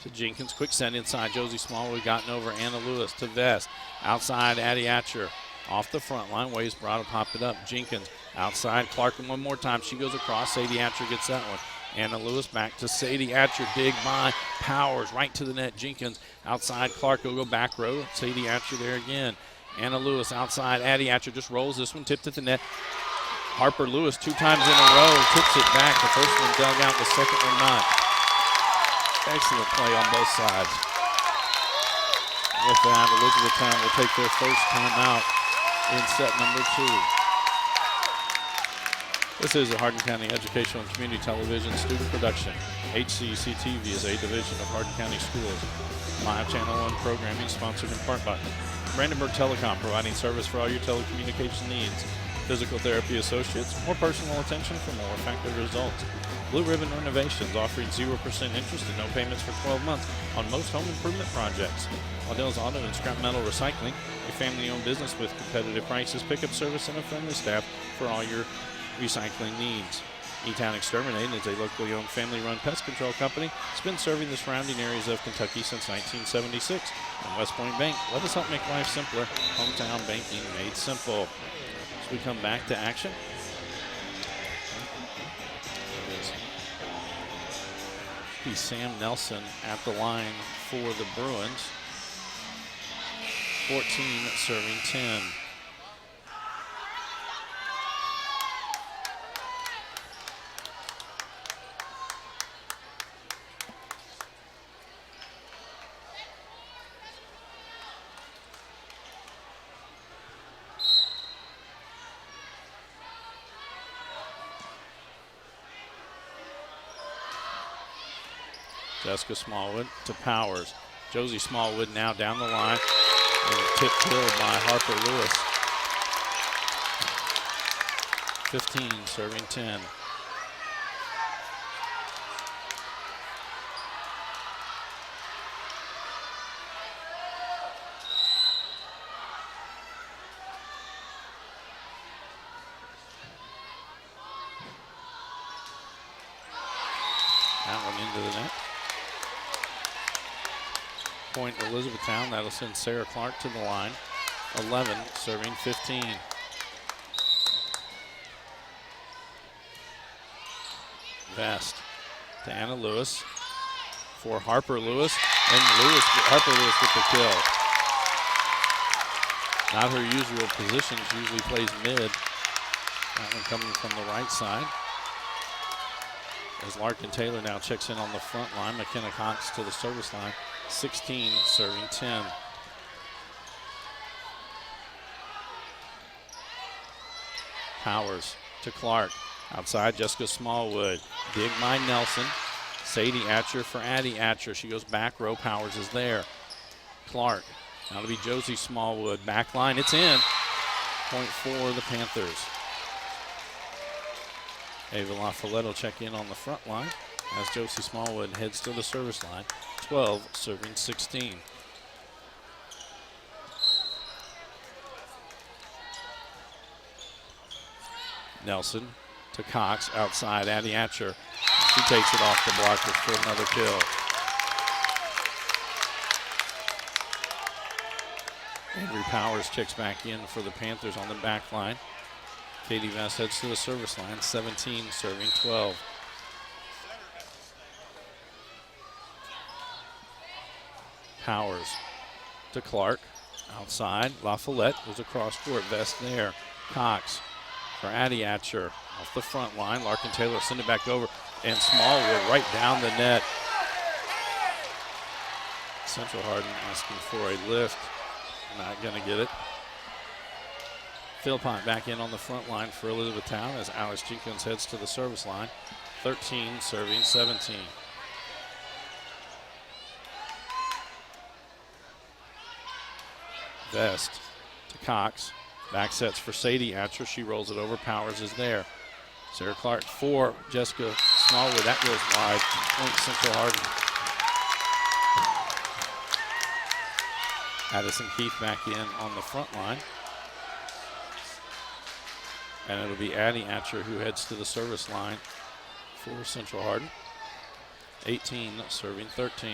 to Jenkins. Quick send inside. Josie Smallwood gotten over. Anna Lewis to Vest. Outside Addie Atcher. Off the front line. Waysbrock popped it up. Jenkins outside. Clark one more time. She goes across. Sadie Atcher gets that one. Anna Lewis back to Sadie Atcher. Dig by Powers. Right to the net. Jenkins outside. Clark will go back row. Sadie Atcher there again. Anna Lewis outside. Addie Atcher just rolls this one. Tipped at the net. Harper Lewis 2 times in a row. Tips it back. The first one dug out. The second one not. Excellent play on both sides. With that, Elizabethtown will take their first timeout in set number 2. This is a Hardin County Educational and Community Television student production. HCEC-TV is a division of Hardin County Schools. Live Channel 1 programming sponsored in part by Brandenburg Telecom, providing service for all your telecommunication needs. Physical Therapy Associates, more personal attention for more effective results. Blue Ribbon Renovations, offering 0% interest and no payments for 12 months on most home improvement projects. Waddell's Auto and Scrap Metal Recycling, a family-owned business with competitive prices, pickup service, and a friendly staff for all your recycling needs. E-Town Exterminating is a locally owned family-run pest control company. It's been serving the surrounding areas of Kentucky since 1976. And West Point Bank, let us help make life simpler. Hometown banking made simple. As we come back to action. Sam Nelson at the line for the Bruins. 14 serving 10. Jessica Smallwood to Powers. Josie Smallwood now down the line. And tip killed by Harper Lewis. 15 serving 10. That one into the net. Point Elizabethtown. That'll send Sarah Clark to the line. 11 serving 15. Vest to Anna Lewis for Harper Lewis, and Harper Lewis with the kill. Not her usual position. She usually plays mid. That one coming from the right side. As Larkin Taylor now checks in on the front line. McKenna Cox to the service line. 16 serving 10. Powers to Clark. Outside, Jessica Smallwood. Dig by Nelson. Sadie Atcher for Addie Atcher. She goes back row. Powers is there. Clark. Now to be Josie Smallwood. Back line. It's in. Point for the Panthers. Ava LaFollette will check in on the front line as Josie Smallwood heads to the service line. 12 serving 16. Nelson to Cox outside. Addie Atcher. She takes it off the blockers for another kill. Avery Powers checks back in for the Panthers on the back line. Katie Vest heads to the service line. 17 serving 12. Powers to Clark. Outside. La Follette was across court. Vest there. Cox for Addie Atcher. Off the front line. Larkin Taylor send it back over. And Smallwood right down the net. Central Hardin asking for a lift. Not going to get it. Philpott back in on the front line for Elizabethtown as Alice Jenkins heads to the service line. 13 serving 17. Vest to Cox. Back sets for Sadie Atcher. She rolls it over. Powers is there. Sarah Clark for Jessica Smallwood. That goes wide. Point Central Hardin. Addison Keith back in on the front line. And it'll be Addie Atcher who heads to the service line for Central Hardin. 18 serving 13.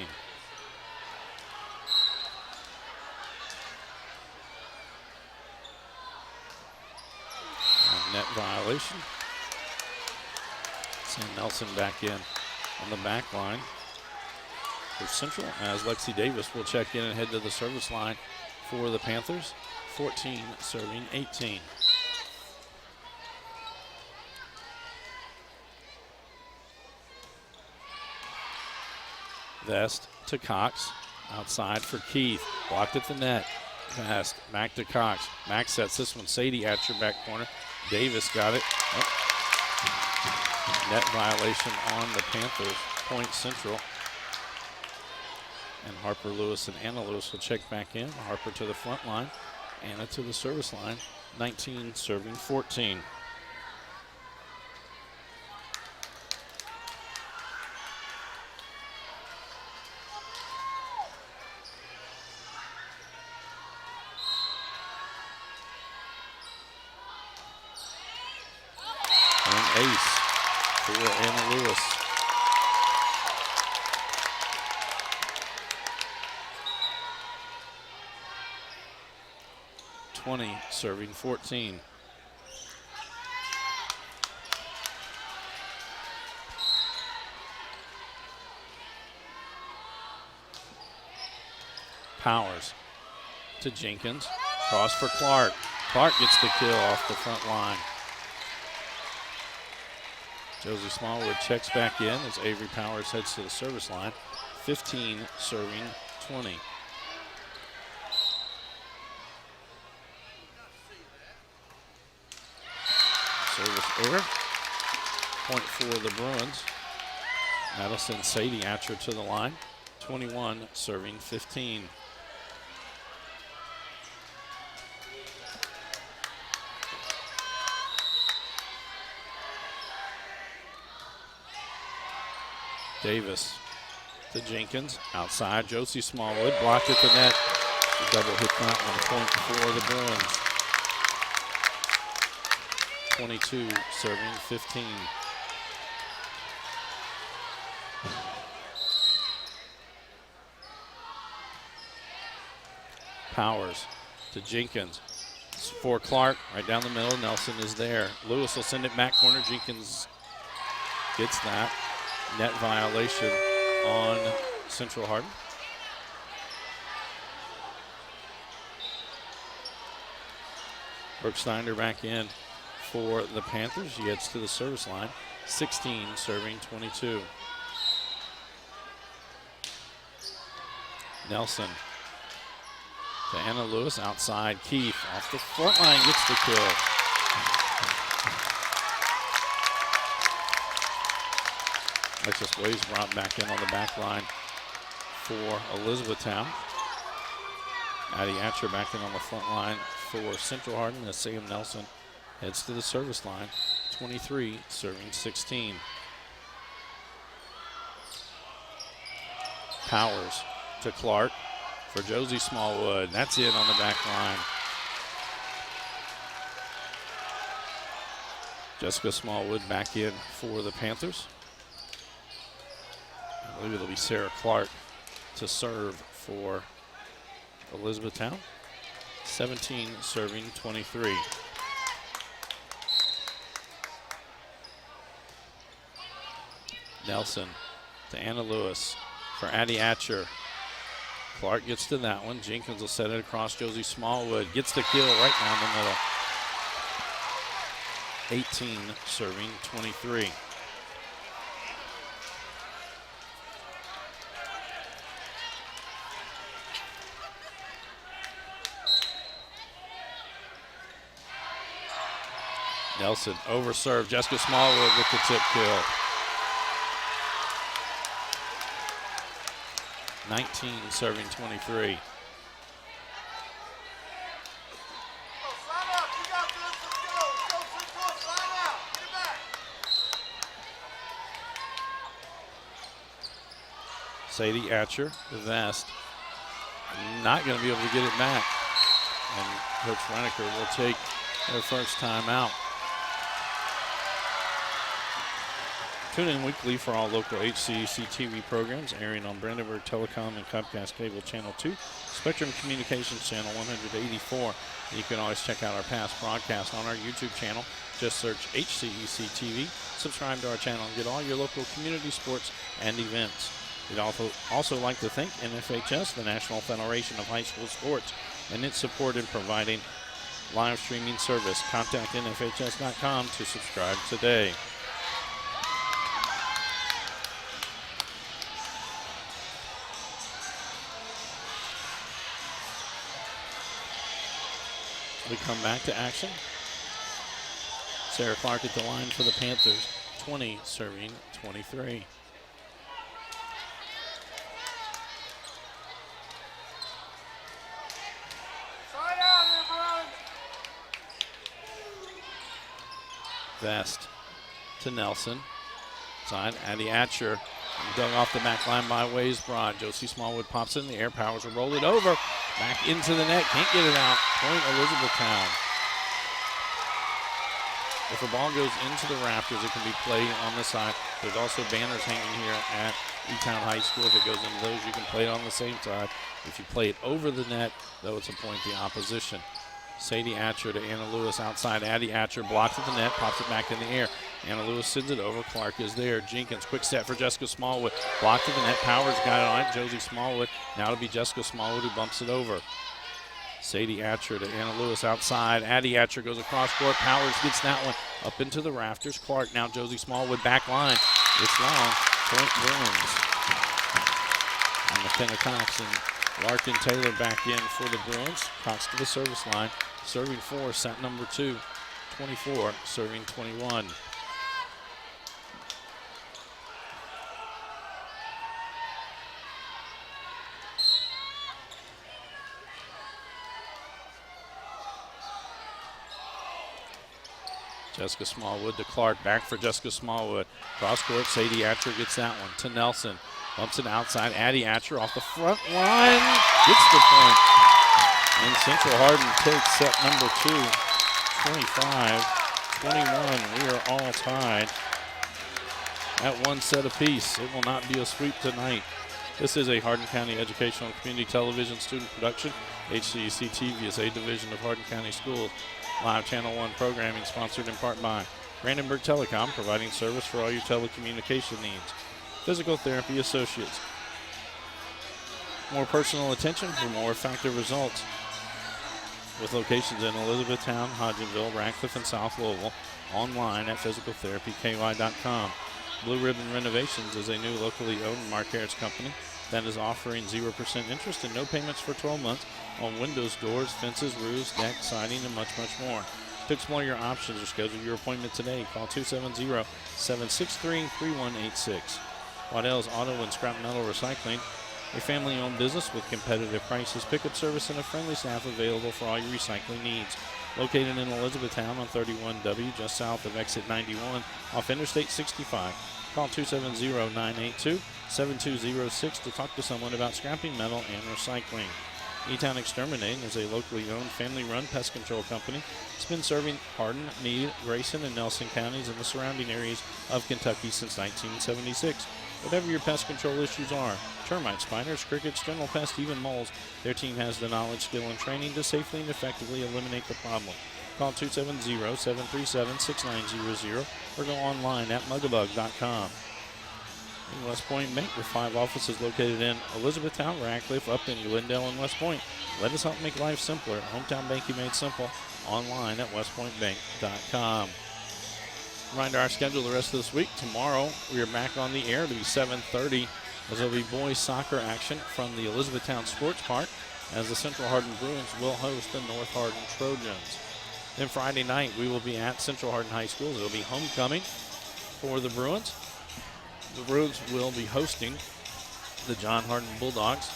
And net violation. Sam Nelson back in on the back line for Central, as Lexi Davis will check in and head to the service line for the Panthers. 14 serving 18. Vest to Cox. Outside for Keith. Blocked at the net. Pass back to Cox. Max sets this one. Sadie at your back corner. Davis got it. Oh. Net violation on the Panthers. Point Central. And Harper Lewis and Anna Lewis will check back in. Harper to the front line. Anna to the service line. 19 serving 14. And ace for Anna Lewis. Serving 14. Powers to Jenkins. Cross for Clark. Clark gets the kill off the front line. Josie Smallwood checks back in as Avery Powers heads to the service line. 15 serving 20. Service error. Point for the Bruins. Madison Sadie Atcher to the line. 21 serving 15. Davis to Jenkins. Outside, Josie Smallwood blocked at the net. The double hit that one. Point for the Bruins. 22 serving 15. Powers to Jenkins. For Clark, right down the middle. Nelson is there. Lewis will send it back corner. Jenkins gets that. Net violation on Central Hardin. Brooke Steiner back in for the Panthers. He gets to the service line. 16 serving 22. Nelson to Anna Lewis. Outside, Keith off the front line gets the kill. Alexis Waves brought back in on the back line for Elizabethtown. Addie Atcher back in on the front line for Central Hardin as Sam Nelson heads to the service line. 23 serving 16. Powers to Clark for Josie Smallwood. That's it on the back line. Jessica Smallwood back in for the Panthers. I believe it'll be Sarah Clark to serve for Elizabethtown. 17 serving 23. Nelson to Anna Lewis for Addie Atcher. Clark gets to that one. Jenkins will set it across. Josie Smallwood gets the kill right down the middle. 18 serving 23. Nelson over serve. Jessica Smallwood with the tip kill. 19 serving 23. Sadie Atcher, the vest, not going to be able to get it back. And Coach Reinicker will take their first time out. Tune in weekly for all local HCEC-TV programs airing on Brandenburg Telecom and Comcast Cable Channel 2, Spectrum Communications Channel 184. And you can always check out our past broadcasts on our YouTube channel. Just search HCEC-TV, subscribe to our channel, and get all your local community sports and events. We'd also like to thank NFHS, the National Federation of High School Sports, and its support in providing live streaming service. Contact NFHS.com to subscribe today. We come back to action. Sarah Clark at the line for the Panthers. 20 serving 23. Vest to Nelson. Side, Addie Atcher dug off the back line by Ways Broad. Josie Smallwood pops it in the air. Powers will roll it over. Back into the net. Can't get it out. Point Elizabethtown. If the ball goes into the rafters, it can be played on the side. There's also banners hanging here at E-Town High School. If it goes into those, you can play it on the same side. If you play it over the net, though, it's a point the opposition. Sadie Atcher to Anna Lewis outside. Addie Atcher blocks at the net, pops it back in the air. Anna Lewis sends it over. Clark is there. Jenkins, quick set for Jessica Smallwood. Blocked at the net. Powers got it on it. Josie Smallwood. Now it'll be Jessica Smallwood who bumps it over. Sadie Atcher to Anna Lewis outside. Addie Atcher goes across court. Powers gets that one up into the rafters. Clark, now Josie Smallwood back line. It's long. Point Bruins. And McKenna Cox and Larkin Taylor back in for the Bruins. Cox to the service line. Serving 4, set number 2. 24, serving 21. Jessica Smallwood to Clark. Back for Jessica Smallwood. Cross court, Sadie Atcher gets that one to Nelson. Bumps it outside. Addie Atcher off the front line. Gets the point. And Central Hardin takes set number 2, 25-21. We are all tied at one set apiece. It will not be a sweep tonight. This is a Hardin County Educational and Community Television student production. HCEC-TV is a division of Hardin County Schools. Live Channel 1 programming sponsored in part by Brandenburg Telecom, providing service for all your telecommunication needs. Physical Therapy Associates. More personal attention for more effective results. With locations in Elizabethtown, Hodgenville, Radcliffe, and South Louisville. Online at physicaltherapyky.com. Blue Ribbon Renovations is a new locally owned Marquardt company that is offering 0% interest and no payments for 12 months on windows, doors, fences, roofs, decks, siding, and much, much more. To explore your options or schedule your appointment today, call 270-763-3186. Waddell's Auto and Scrap Metal Recycling, a family-owned business with competitive prices, pickup service, and a friendly staff available for all your recycling needs. Located in Elizabethtown on 31W, just south of exit 91, off Interstate 65. Call 270-982-7206 to talk to someone about scrapping metal and recycling. E-Town Exterminating is a locally owned, family-run pest control company. It's been serving Hardin, Meade, Grayson, and Nelson counties and the surrounding areas of Kentucky since 1976. Whatever your pest control issues are, termites, spiders, crickets, general pests, even moles, their team has the knowledge, skill, and training to safely and effectively eliminate the problem. Call 270-737-6900 or go online at mugabug.com. In West Point Bank, with 5 offices located in Elizabethtown, Radcliffe, Upton, Glendale, and West Point. Let us help make life simpler. Hometown banking made simple. Online at westpointbank.com. Reminder our schedule the rest of this week. Tomorrow, we are back on the air to be 7:30 as there will be boys soccer action from the Elizabethtown Sports Park as the Central Hardin Bruins will host the North Hardin Trojans. Then Friday night, we will be at Central Hardin High School. It will be homecoming for the Bruins. The Bruins will be hosting the John Hardin Bulldogs.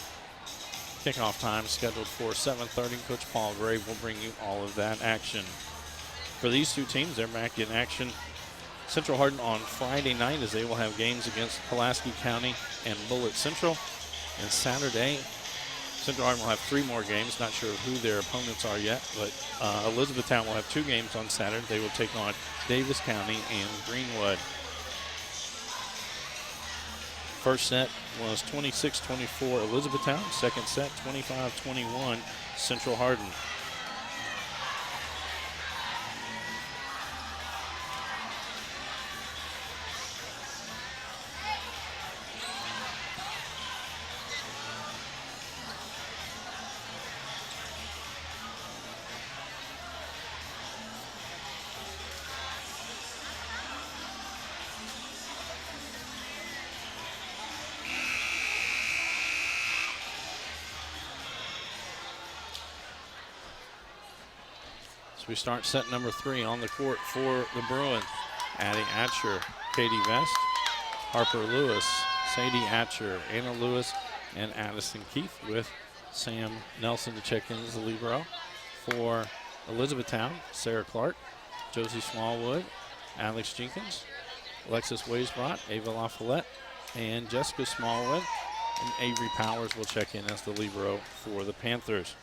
Kickoff time scheduled for 7:30. Coach Paul Grave will bring you all of that action. For these two teams, they're back in action. Central Hardin on Friday night as they will have games against Pulaski County and Bullitt Central. And Saturday, Central Hardin will have 3 more games. Not sure who their opponents are yet, but Elizabethtown will have 2 games on Saturday. They will take on Davis County and Greenwood. First set was 26-24 Elizabethtown. Second set, 25-21 Central Hardin. We start set number 3 on the court for the Bruins. Addie Atcher, Katie Vest, Harper Lewis, Sadie Atcher, Anna Lewis, and Addison Keith with Sam Nelson to check in as the libero. For Elizabethtown, Sarah Clark, Josie Smallwood, Alex Jenkins, Alexis Weisbrot, Ava LaFollette, and Jessica Smallwood. And Avery Powers will check in as the libero for the Panthers.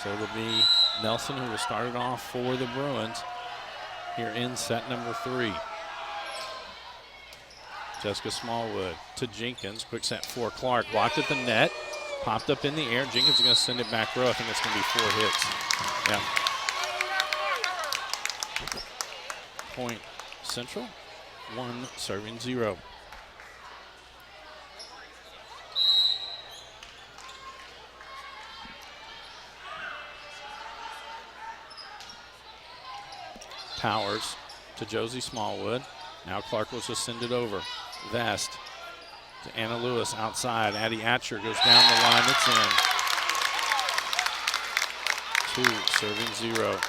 So it'll be Nelson who will start it off for the Bruins here in set number 3. Jessica Smallwood to Jenkins. Quick set for Clark. Blocked at the net. Popped up in the air. Jenkins is going to send it back row. I think it's going to be 4 hits. Yeah. Point Central. 1 serving 0. Powers to Josie Smallwood. Now Clark will just send it over. Vest to Anna Lewis outside. Addie Atcher goes down the line. It's in. 2 serving 0.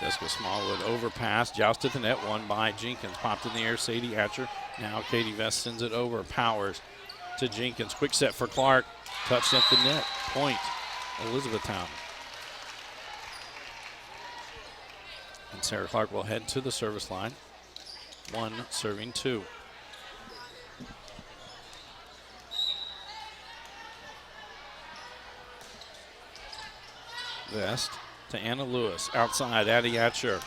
Jessica Smallwood overpass, jousted the net, won by Jenkins. Popped in the air, Sadie Atcher. Now Katie Vest sends it over. Powers to Jenkins. Quick set for Clark. Touched at the net. Point, Elizabethtown. And Sarah Clark will head to the service line. 1 serving 2. Vest to Anna Lewis. Outside, Addie Atcher.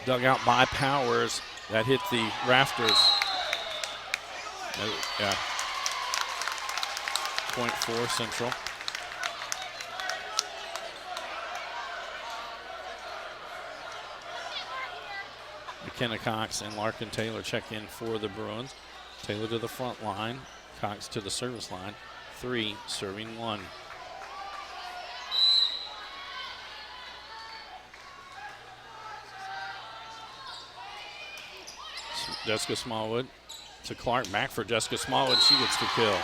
Dug out by Powers. That hit the rafters. Yeah. Point 4 Central. McKenna Cox and Larkin Taylor check in for the Bruins. Taylor to the front line. Cox to the service line 3, serving 1. Jessica Smallwood to Clark. Back for Jessica Smallwood. She gets the kill.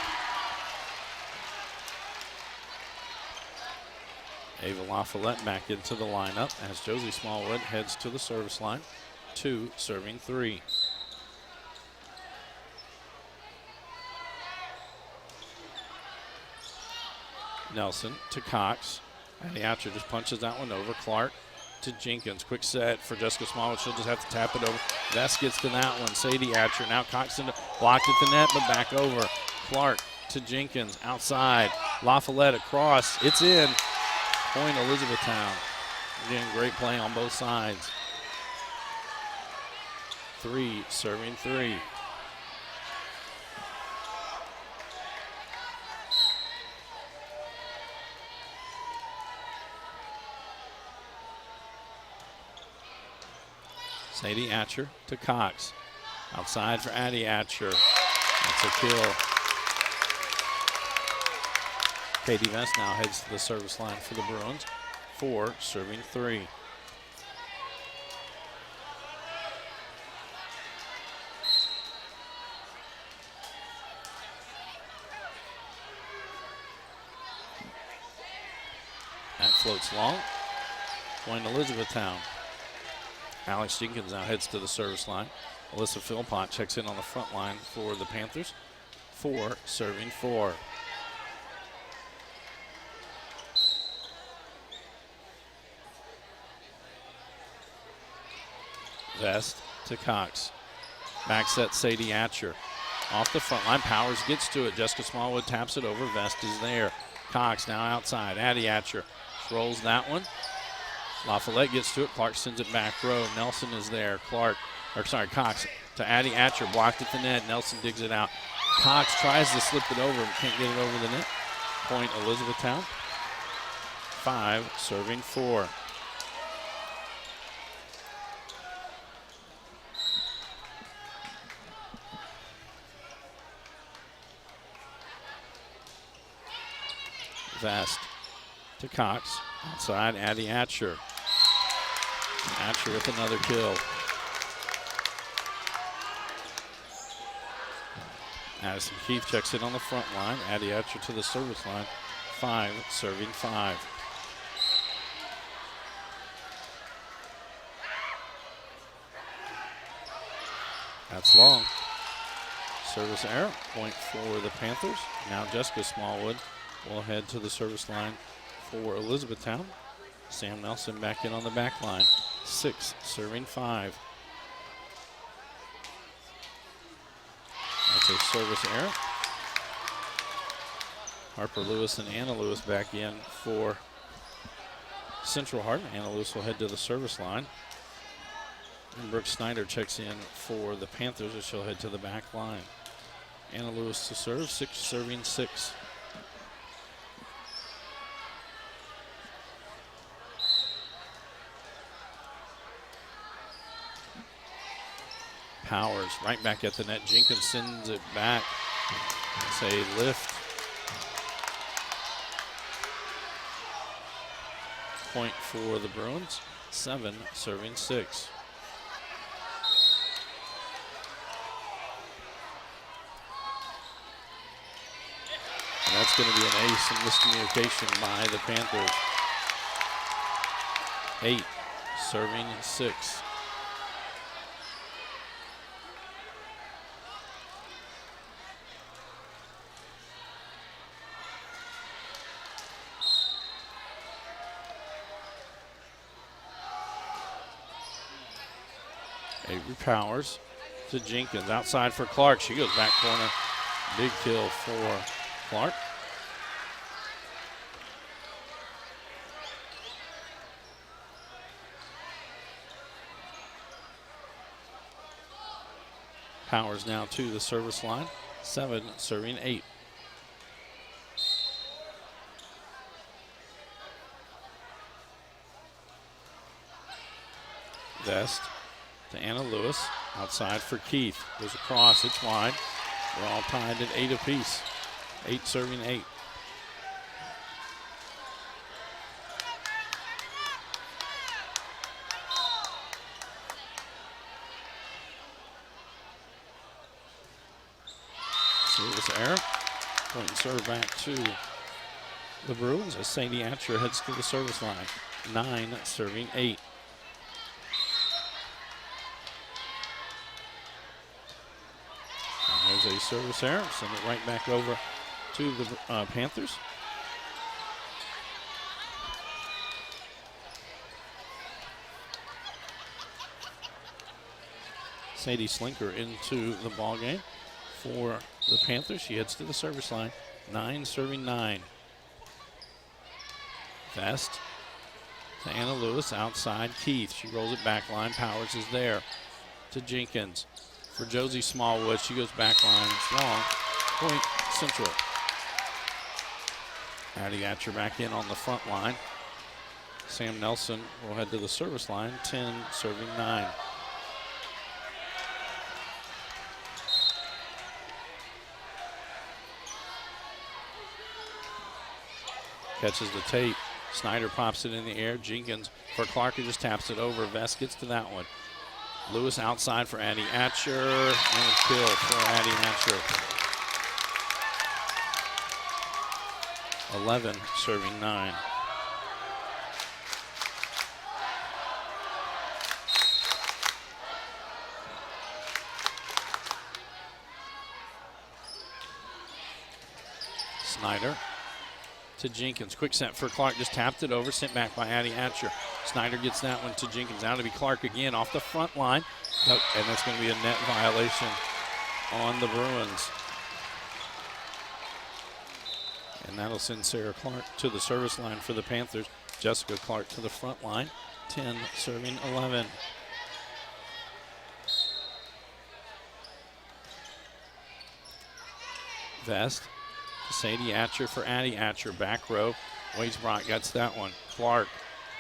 Ava LaFollette back into the lineup as Josie Smallwood heads to the service line. 2, serving 3. Nelson to Cox. And the Atcher just punches that one over. Clark to Jenkins. Quick set for Jessica Smallwood. She'll just have to tap it over. Vest gets to that one. Sadie Atcher. Now Cox blocked at the net, but back over. Clark to Jenkins. Outside. LaFollette across. It's in. Point Elizabethtown. Again, great play on both sides. 3, serving 3. Sadie Atcher to Cox. Outside for Addie Atcher. That's a kill. Katie Vest now heads to the service line for the Bruins. 4, serving 3. That floats long. Point Elizabethtown. Alex Jenkins now heads to the service line. Alyssa Philpott checks in on the front line for the Panthers. 4, serving 4. Vest to Cox. Back set Sadie Atcher. Off the front line, Powers gets to it. Jessica Smallwood taps it over. Vest is there. Cox now outside. Addie Atcher rolls that one. LaFollette gets to it. Clark sends it back row. Nelson is there. Cox to Addie Atcher. Blocked at the net. Nelson digs it out. Cox tries to slip it over and can't get it over the net. Point Elizabethtown. 5, serving 4. Vest to Cox. Outside, Addie Atcher. Atcher with another kill. Addison Keith checks in on the front line. Addie Atcher to the service line. 5, serving 5. That's long. Service error. Point for the Panthers. Now Jessica Smallwood will head to the service line for Elizabethtown. Sam Nelson back in on the back line. 6, serving 5. That's a service error. Harper Lewis and Anna Lewis back in for Central Hardin. Anna Lewis will head to the service line. And Brooke Snyder checks in for the Panthers as she'll head to the back line. Anna Lewis to serve. 6, serving 6. Powers right back at the net. Jenkins sends it back. It's a lift. Point for the Bruins. 7, serving 6. And that's going to be an ace in miscommunication by the Panthers. 8, serving 6. Avery Powers to Jenkins. Outside for Clark. She goes back corner. Big kill for Clark. Powers now to the service line. 7, serving 8. Vest to Anna Lewis. Outside for Keith. Goes across. It's wide. We're all tied at 8 apiece. 8 serving 8. Service error. Point and serve back to the Bruins as Sadie Atcher heads to the service line. 9 serving 8. And there's a service error. Send it right back over to the Panthers. Sadie Slinker into the ball game for the Panthers. She heads to the service line. 9 serving 9. Vest to Anna Lewis outside Keith. She rolls it back line. Powers is there to Jenkins. For Josie Smallwood, she goes back line. It's long. Point Central. Addie Atcher back in on the front line. Sam Nelson will head to the service line. 10 serving 9. Catches the tape. Snyder pops it in the air. Jenkins for Clark, who just taps it over. Vest gets to that one. Lewis outside for Addie Atcher. And a kill for Addie Atcher. 11 serving 9. Snyder to Jenkins. Quick set for Clark. Just tapped it over. Sent back by Addie Atcher. Snyder gets that one to Jenkins. Now to be Clark again off the front line. Nope. And that's going to be a net violation on the Bruins. And that'll send Sarah Clark to the service line for the Panthers. Jessica Clark to the front line. 10 serving 11. Vest. Sadie Atcher for Addie Atcher. Back row. Waysbrock gets that one. Clark.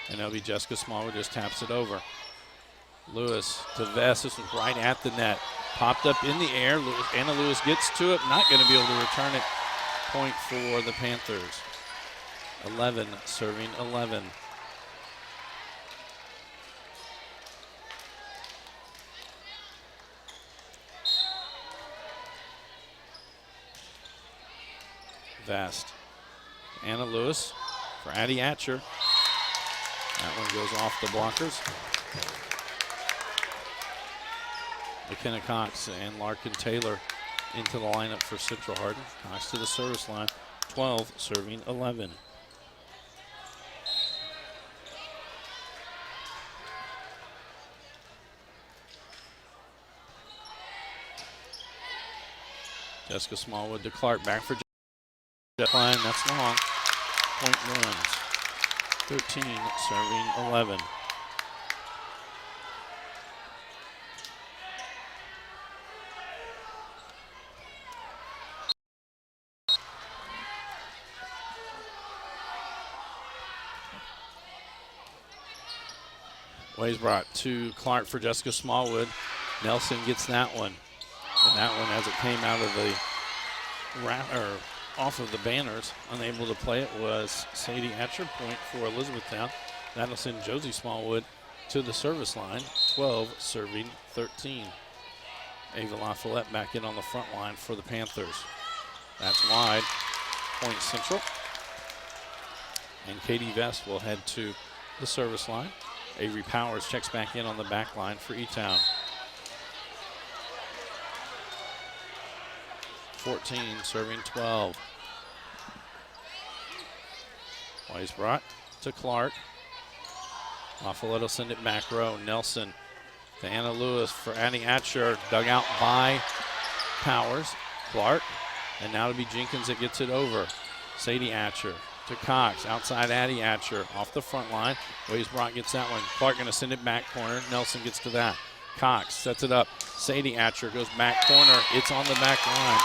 And that'll be Jessica Smallwood just taps it over. Lewis to Vest. This was right at the net. Popped up in the air. Anna Lewis gets to it. Not going to be able to return it. Point for the Panthers. 11 serving 11. Vest. Anna Lewis for Addie Atcher. That one goes off the blockers. McKenna Cox and Larkin Taylor into the lineup for Central Hardin. Cox to the service line. 12 serving 11. Jessica Smallwood to Clark. Back for line. That's long. Point Bruins. 13 serving 11. Waysbrock to Clark for Jessica Smallwood. Nelson gets that one. And that one, as it came out of the off of the banners, unable to play it, was Sadie Atcher. Point for Elizabethtown. That'll send Josie Smallwood to the service line. 12 serving 13. Ava LaFollette back in on the front line for the Panthers. That's wide. Point Central. And Katie Vest will head to the service line. Avery Powers checks back in on the back line for E-Town. 14 serving 12. Waysbrock to Clark. LaFollette will send it back row. Nelson to Anna Lewis for Addie Atcher. Dug out by Powers. Clark. And now to be Jenkins that gets it over. Sadie Atcher to Cox. Outside Addie Atcher. Off the front line. Waysbrock gets that one. Clark going to send it back corner. Nelson gets to that. Cox sets it up. Sadie Atcher goes back corner. It's on the back line.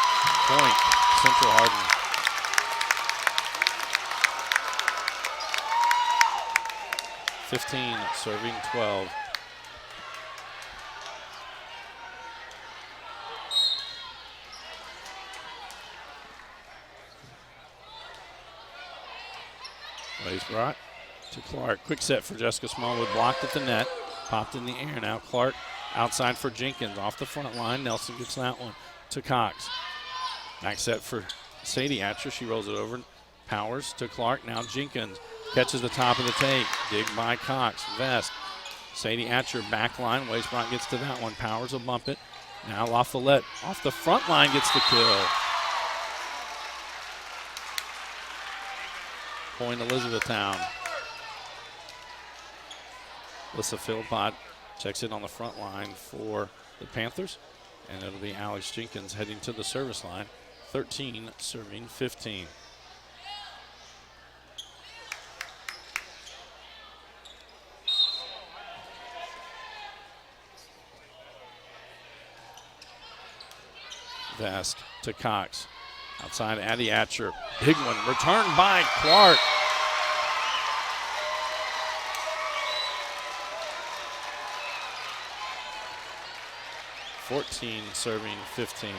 Point Central Hardin. (15) serving 12. Waves brought to Clark. Quick set for Jessica Smallwood. Blocked at the net. Popped in the air now. Clark outside for Jenkins. Off the front line. Nelson gets that one to Cox. Back set for Sadie Atcher. She rolls it over. Powers to Clark. Now Jenkins catches the top of the tape. Dig by Cox. Vest. Sadie Atcher back line. Waysbrot gets to that one. Powers will bump it. Now La Follette off the front line gets the kill. Point Elizabethtown. Alyssa Philpott checks it on the front line for the Panthers. And it'll be Alex Jenkins heading to the service line. 13 serving 15. Vest to Cox. Outside Addie Atcher. Big one. Returned by Clark. (14) serving 15.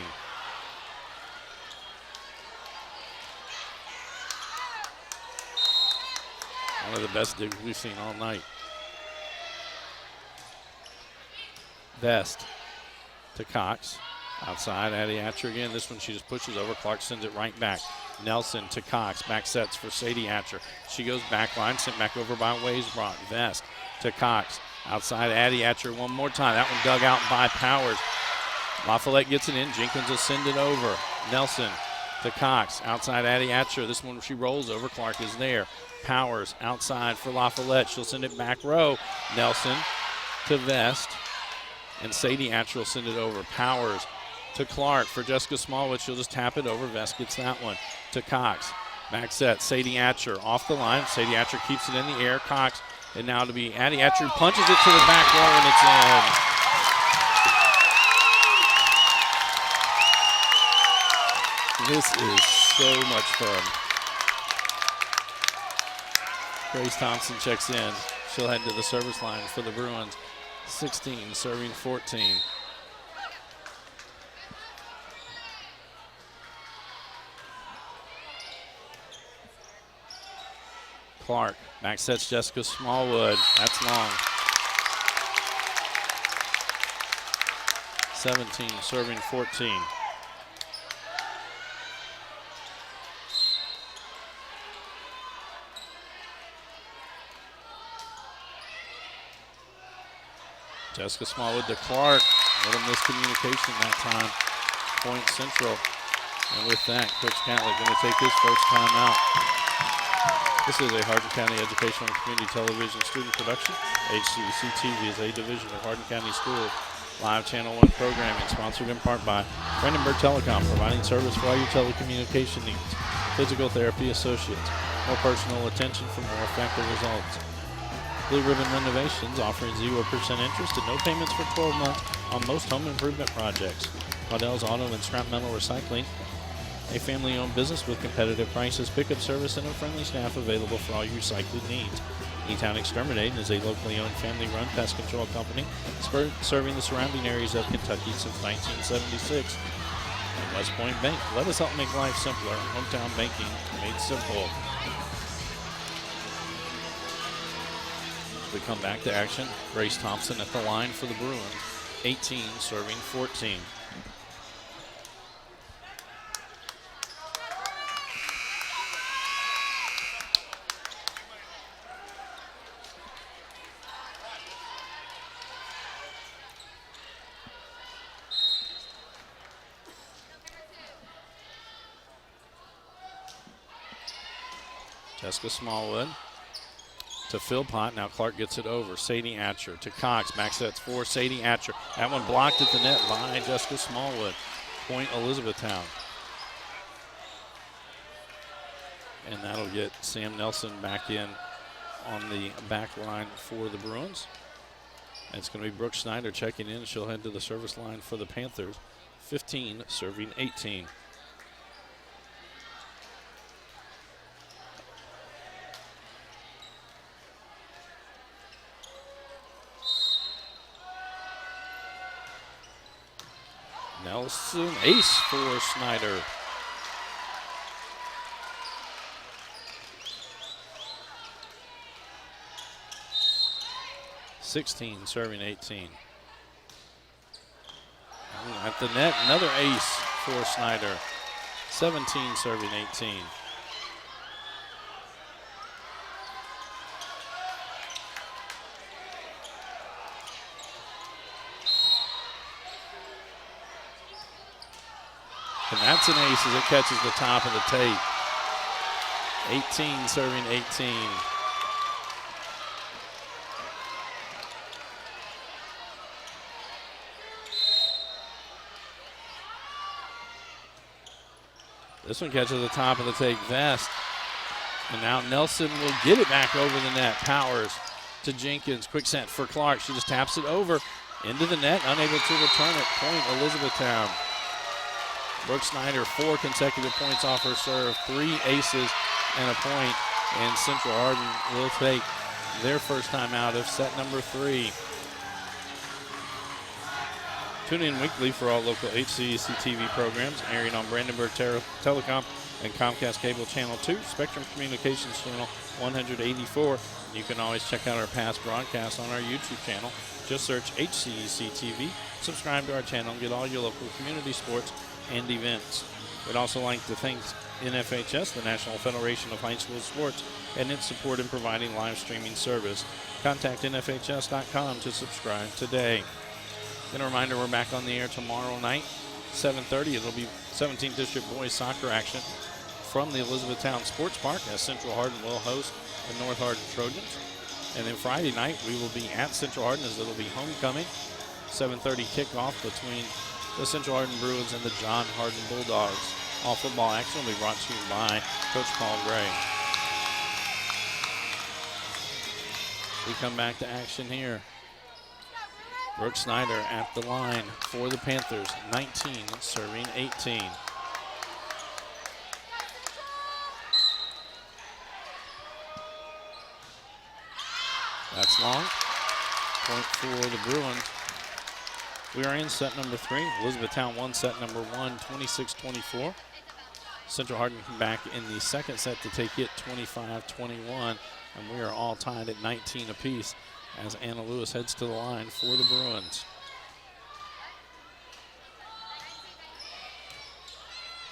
One of the best digs we've seen all night. Vest to Cox. Outside, Addie Atcher again. This one she just pushes over. Clark sends it right back. Nelson to Cox. Back sets for Sadie Atcher. She goes back line, sent back over by Waysbrot. Vest to Cox. Outside, Addie Atcher one more time. That one dug out by Powers. La Follette gets it in. Jenkins will send it over. Nelson to Cox. Outside, Addie Atcher. This one she rolls over. Clark is there. Powers outside for La Follette. She'll send it back row. Nelson to Vest. And Sadie Atcher will send it over. Powers to Clark for Jessica Smallwood. She'll just tap it over. Vest gets that one to Cox. Back set, Sadie Atcher off the line. Sadie Atcher keeps it in the air. Cox, and now to be Addie Atcher, punches it to the back row, and it's in. This is so much fun. Grace Thompson checks in. She'll head to the service line for the Bruins. 16 serving 14. Clark back sets Jessica Smallwood. That's long. 17 serving 14. Jessica Smallwood to Clark. Little miscommunication that time. Point Central. And with that, Coach Catlett going to take his first time out. This is a Hardin County Educational and Community Television student production. HCEC-TV is a division of Hardin County Schools. Live Channel 1 programming sponsored in part by Brandenburg Telecom, providing service for all your telecommunication needs. Physical Therapy Associates, more personal attention for more effective results. Blue Ribbon Renovations, offering 0% interest and no payments for 12 months on most home improvement projects. Waddell's Auto and Scrap Metal Recycling, a family-owned business with competitive prices, pickup service, and a friendly staff available for all your recycling needs. E-Town Exterminating is a locally owned family-run pest control company serving the surrounding areas of Kentucky since 1976. And West Point Bank, let us help make life simpler. Hometown banking made simple. As we come back to action, Grace Thompson at the line for the Bruins. 18 serving 14. Jessica Smallwood to Philpott. Now Clark gets it over. Sadie Atcher to Cox. Back sets for Sadie Atcher. That one blocked at the net by Jessica Smallwood. Point Elizabethtown. And that'll get Sam Nelson back in on the back line for the Bruins. And it's going to be Brooke Snyder checking in. She'll head to the service line for the Panthers. 15 serving 18. Nelson, ace for Snyder. 16, serving 18. At the net, another ace for Snyder. 17, serving 18. And that's an ace as it catches the top of the tape. 18, serving 18. This one catches the top of the tape vest. And now Nelson will get it back over the net. Powers to Jenkins. Quick set for Clark. She just taps it over into the net. Unable to return it. Point Elizabethtown. Brooke Snyder, 4 consecutive points off her serve. 3 aces and a point. And Central Hardin will take their first time out of set number 3. Tune in weekly for all local HCEC-TV programs airing on Brandenburg Telecom and Comcast Cable Channel 2, Spectrum Communications Channel 184. You can always check out our past broadcasts on our YouTube channel. Just search HCEC-TV, subscribe to our channel, and get all your local community sports and events. We'd also like to thank NFHS, the National Federation of High School Sports, and its support in providing live streaming service. Contact NFHS.com to subscribe today. And a reminder, we're back on the air tomorrow night, 7:30. It'll be 17th District Boys Soccer action from the Elizabethtown Sports Park as Central Hardin will host the North Hardin Trojans. And then Friday night, we will be at Central Hardin as it'll be homecoming. 7:30 kickoff between the Central Hardin Bruins and the John Hardin Bulldogs. All football action will be brought to you by Coach Paul Gray. We come back to action here. Brooke Snyder at the line for the Panthers, 19, serving 18. That's long. Point for the Bruins. We are in set number 3. Elizabethtown won set number 1, 26-24. Central Hardin came back in the second set to take it 25-21, and we are all tied at 19 apiece as Anna Lewis heads to the line for the Bruins.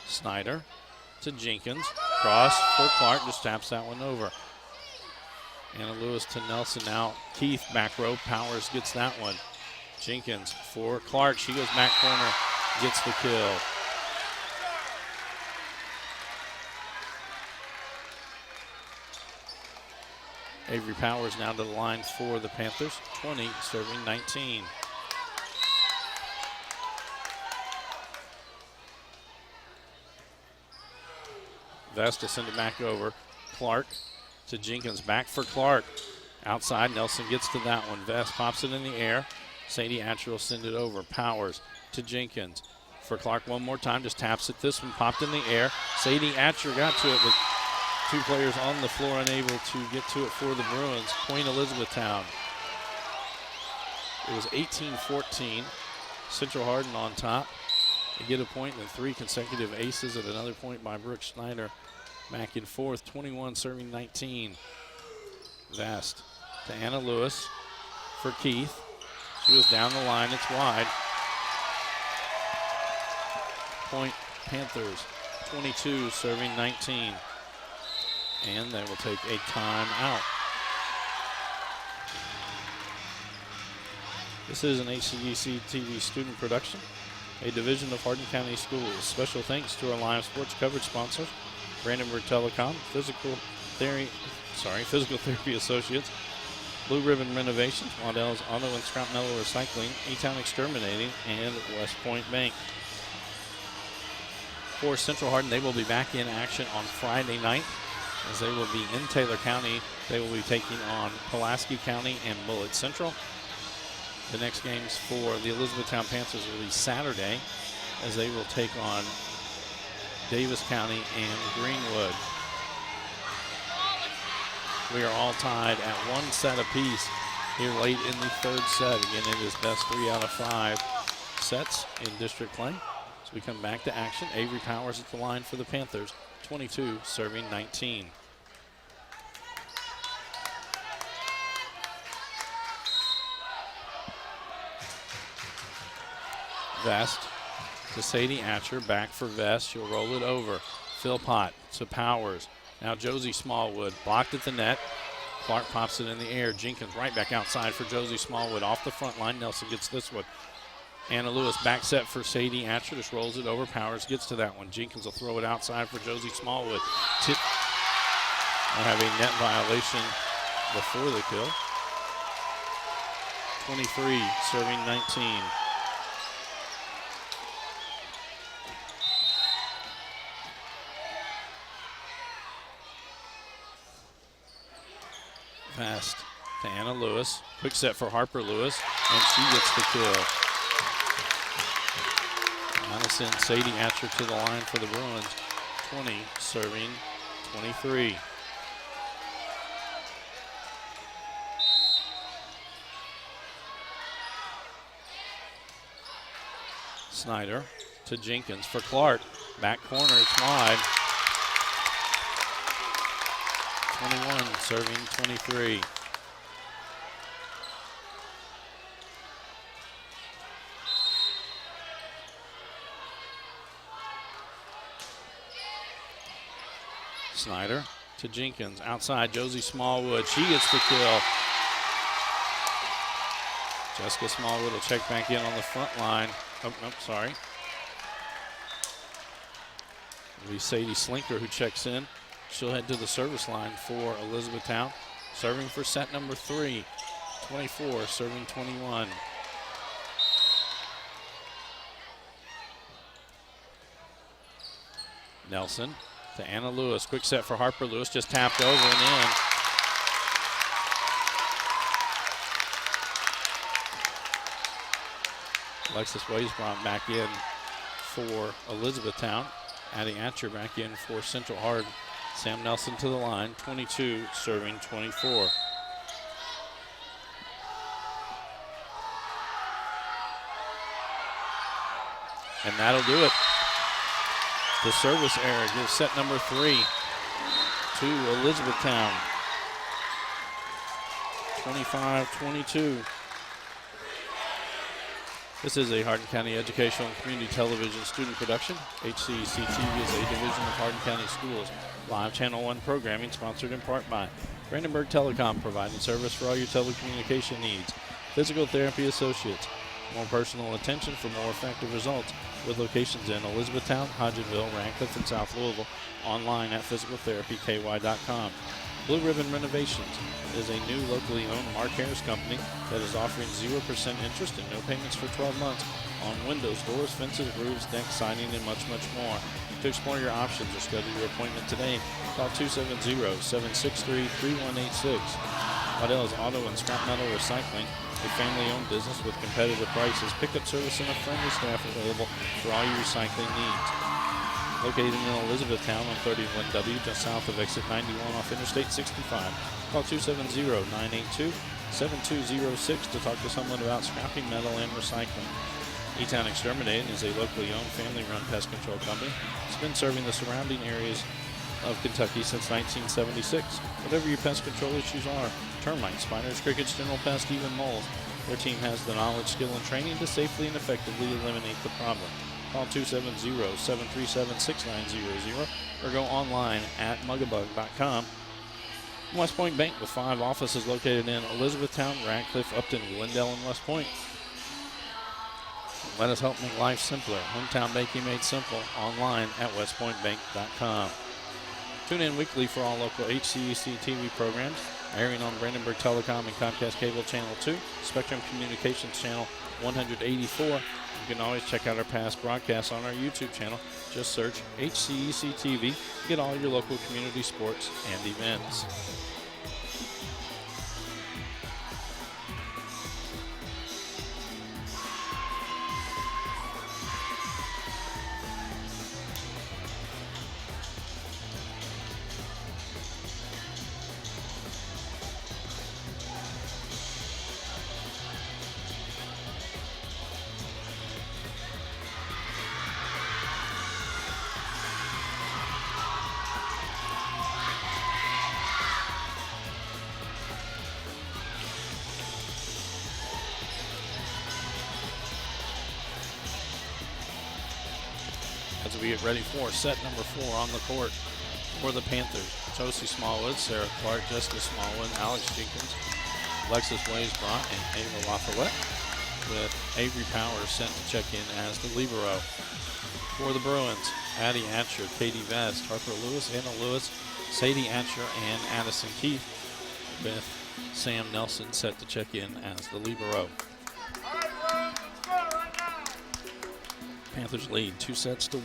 Snyder to Jenkins. Cross for Clark, just taps that one over. Anna Lewis to Nelson now. Keith back row, Powers gets that one. Jenkins for Clark, she goes back corner, gets the kill. Avery Powers now to the line for the Panthers, 20, serving 19. Vesta send it back over. Clark to Jenkins, back for Clark. Outside, Nelson gets to that one. Vest pops it in the air. Sadie Atcher will send it over. Powers to Jenkins. For Clark one more time, just taps it. This one popped in the air. Sadie Atcher got to it, but 2 players on the floor unable to get to it for the Bruins. Point Elizabethtown. It was 18-14. Central Hardin on top. They get a point and then 3 consecutive aces at another point by Brooke Snyder. Back in fourth, 21 serving 19. Vest to Anna Lewis for Keith. She was down the line, it's wide. Point Panthers, 22 serving 19. And they will take a timeout. This is an HCEC-TV student production, a division of Hardin County Schools. Special thanks to our live sports coverage sponsors, Brandenburg Telecom, Physical Therapy Associates, Blue Ribbon Renovations, Waddell's Auto and Scrap Metal Recycling, E-Town Exterminating, and West Point Bank. For Central Hardin, they will be back in action on Friday night as they will be in Taylor County. They will be taking on Pulaski County and Bullitt Central. The next games for the Elizabethtown Panthers will be Saturday as they will take on Davis County and Greenwood. We are all tied at 1 set apiece here late in the 3rd set. Again, it is best 3 out of 5 sets in district play. So we come back to action. Avery Powers at the line for the Panthers, 22 serving 19. Vest to Sadie Atcher, back for Vest. She'll roll it over. Philpott to Powers. Now Josie Smallwood, blocked at the net. Clark pops it in the air. Jenkins right back outside for Josie Smallwood. Off the front line, Nelson gets this one. Anna Lewis back set for Sadie Atcher, just rolls it over. Powers gets to that one. Jenkins will throw it outside for Josie Smallwood. We'll have a net violation before the kill. 23, serving 19. Fast to Anna Lewis. Quick set for Harper Lewis, and she gets the kill. That'll send Sadie Atcher to the line for the Bruins. 20, serving 23. Snyder to Jenkins for Clark. Back corner, it's wide. 21, serving 23. Snyder to Jenkins. Outside, Josie Smallwood. She gets the kill. Jessica Smallwood will check back in on the front line. Oh, nope, sorry. It'll be Sadie Slinker who checks in. She'll head to the service line for Elizabethtown. Serving for set number 3. 24, serving 21. Nelson to Anna Lewis. Quick set for Harper Lewis. Just tapped over and in. Alexis Weisbrand back in for Elizabethtown. Addie Atcher back in for Central Hard. Sam Nelson to the line. 22, serving 24. And that'll do it. The service error gives set number 3 to Elizabethtown. 25-22. This is a Hardin County Educational and Community Television student production. HCEC-TV is a division of Hardin County Schools. Live Channel 1 programming sponsored in part by Brandenburg Telecom, providing service for all your telecommunication needs. Physical Therapy Associates. More personal attention for more effective results, with locations in Elizabethtown, Hodgenville, Radcliffe, and South Louisville. Online at physicaltherapyky.com. Blue Ribbon Renovations is a new locally owned Mark Harris company that is offering 0% interest and no payments for 12 months on windows, doors, fences, roofs, decks, siding, and much, much more. To explore your options or schedule your appointment today, call 270-763-3186. Waddell's Auto and Scrap Metal Recycling, a family-owned business with competitive prices, pickup service, and a friendly staff available for all your recycling needs. Located in Elizabethtown on 31W, just south of exit 91 off Interstate 65. Call 270-982-7206 to talk to someone about scrapping metal and recycling. E-Town Exterminating is a locally owned, family-run pest control company. It's been serving the surrounding areas of Kentucky since 1976. Whatever your pest control issues are, termites, spiders, crickets, general pests, even moles, their team has the knowledge, skill, and training to safely and effectively eliminate the problem. Call 270-737-6900 or go online at mugabug.com. West Point Bank with 5 offices located in Elizabethtown, Radcliffe, Upton, Glendale, and West Point. Let us help make life simpler. Hometown banking made simple. Online at westpointbank.com. Tune in weekly for all local HCEC-TV programs, airing on Brandenburg Telecom and Comcast Cable Channel 2, Spectrum Communications Channel 184. You can always check out our past broadcasts on our YouTube channel. Just search HCEC-TV to get all your local community sports and events. as we get ready for set number 4 on the court for the Panthers. Josie Smallwood, Sarah Clark, Jessica Smallwood, Alex Jenkins, Alexis Waysbrot, and Ava LaFollette, with Avery Powers sent to check in as the libero. For the Bruins, Addie Atcher, Katie Vest, Harper Lewis, Anna Lewis, Sadie Atcher, and Addison Keith, with Sam Nelson set to check in as the libero. Panthers lead 2-1.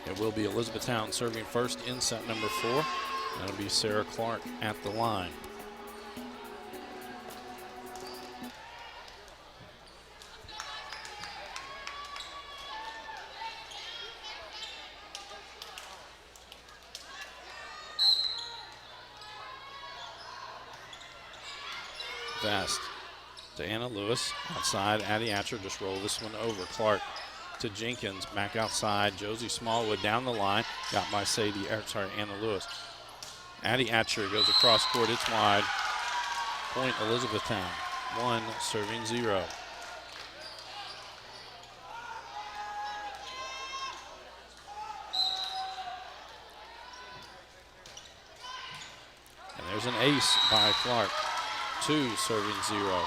It will be Elizabethtown serving first in set number 4. That'll be Sarah Clark at the line. Vest to Anna Lewis. Outside, Addie Atcher just roll this one over. Clark to Jenkins. Back outside, Josie Smallwood down the line. Got by Anna Lewis. Addie Atcher goes across court. It's wide. Point Elizabethtown. 1 serving 0. And there's an ace by Clark. 2 serving 0.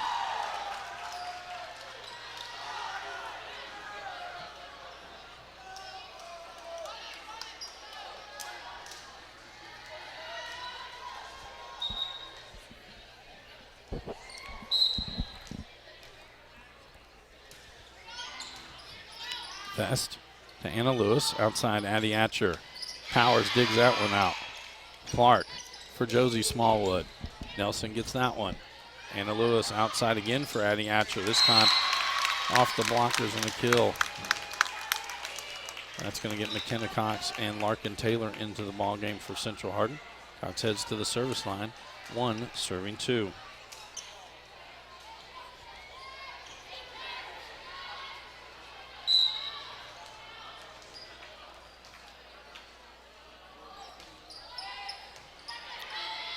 Vest to Anna Lewis. Outside, Addie Atcher. Powers digs that one out. Clark for Josie Smallwood. Nelson gets that one. Anna Lewis outside again for Addie Atcher. This time off the blockers and a kill. That's going to get McKenna Cox and Larkin Taylor into the ball game for Central Hardin. Cox heads to the service line. 1 serving 2.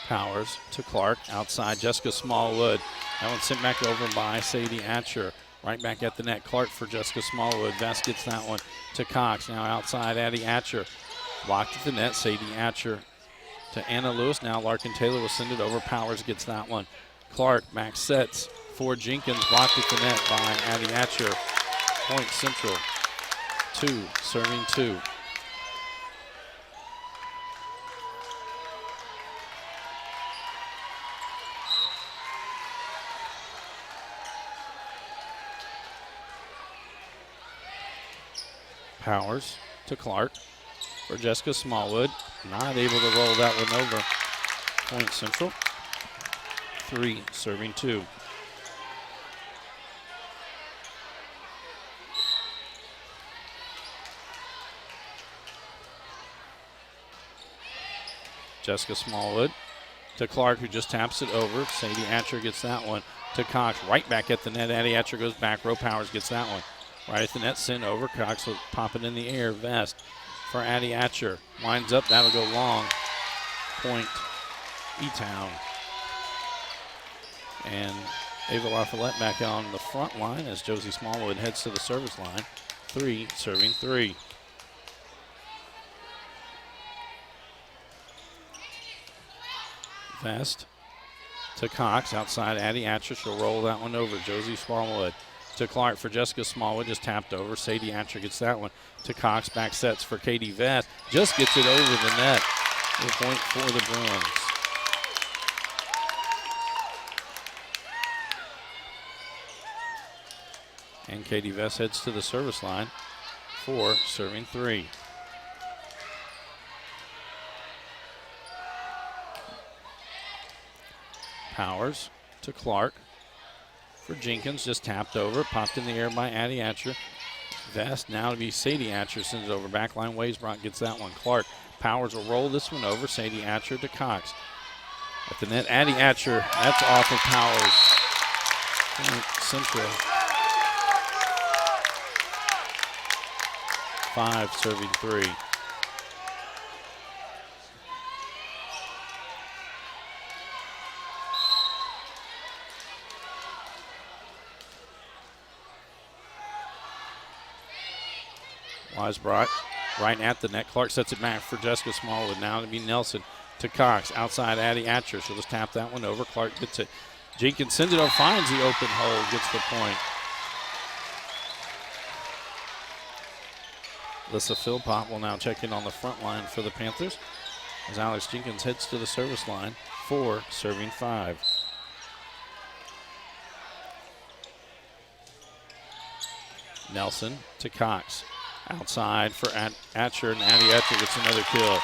Powers to Clark. Outside, Jessica Smallwood. That one sent back over by Sadie Atcher. Right back at the net, Clark for Jessica Smallwood. Vest gets that one to Cox. Now outside, Addie Atcher. Blocked at the net, Sadie Atcher to Anna Lewis. Now Larkin Taylor will send it over. Powers gets that one. Clark back sets for Jenkins. Blocked at the net by Addie Atcher. Point Central. 2 serving 2. Powers to Clark for Jessica Smallwood. Not able to roll that one over. Point Central. 3 serving 2. Jessica Smallwood to Clark, who just taps it over. Sadie Atcher gets that one to Cox. Right back at the net. Addie Atcher goes back row. Powers gets that one. Right at the net, sent over. Cox will pop it in the air. Vest for Addie Atcher. Winds up, that'll go long. Point E-Town. And Ava LaFollette back on the front line as Josie Smallwood heads to the service line. 3 serving 3. Vest to Cox. Outside, Addie Atcher. She'll roll that one over. Josie Smallwood to Clark for Jessica Smallwood, just tapped over. Sadie Atcher gets that one to Cox. Back sets for Katie Vest. Just gets it over the net. The point for the Bruins. And Katie Vest heads to the service line. 4 serving 3. Powers to Clark for Jenkins, just tapped over, popped in the air by Addie Atcher. Vest now to be Sadie Atcher, sends it over. Backline, Waysbrot gets that one. Clark, Powers will roll this one over. Sadie Atcher to Cox. At the net, Addie Atcher, that's off of Powers. Central. 5 serving 3. Weisbrot right at the net. Clark sets it back for Jessica Smallwood. Now to be Nelson to Cox. Outside Addie Atcher. She'll just tap that one over. Clark gets it. Jenkins sends it up, finds the open hole, gets the point. Alyssa Philpott will now check in on the front line for the Panthers as Alex Jenkins heads to the service line for serving 5. Nelson to Cox. Outside for Atcher, and Addie Atcher gets another kill.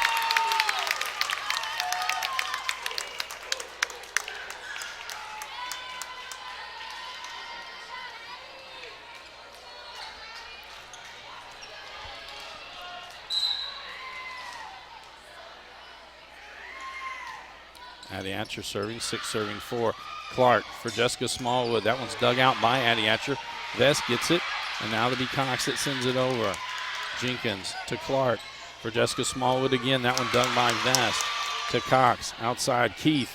Addie Atcher serving, 6 serving 4. Clark for Jessica Smallwood. That one's dug out by Addie Atcher. Vest gets it, and now to be Cox that sends it over. Jenkins to Clark for Jessica Smallwood again. That one dug by Vest to Cox. Outside Keith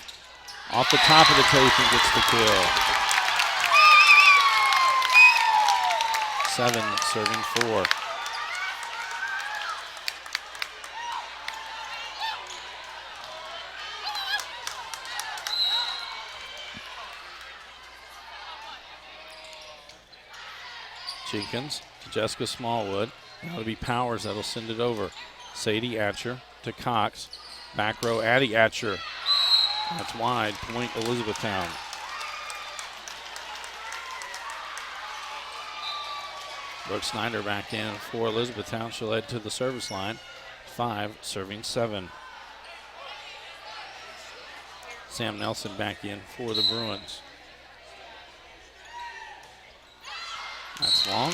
off the top of the tape and gets the kill. 7 serving 4. Jenkins to Jessica Smallwood. Now it'll be Powers that'll send it over. Sadie Atcher to Cox. Back row Addie Atcher. That's wide. Point Elizabethtown. Brooke Snyder back in for Elizabethtown. She'll head to the service line. 5 serving 7. Sam Nelson back in for the Bruins. That's long.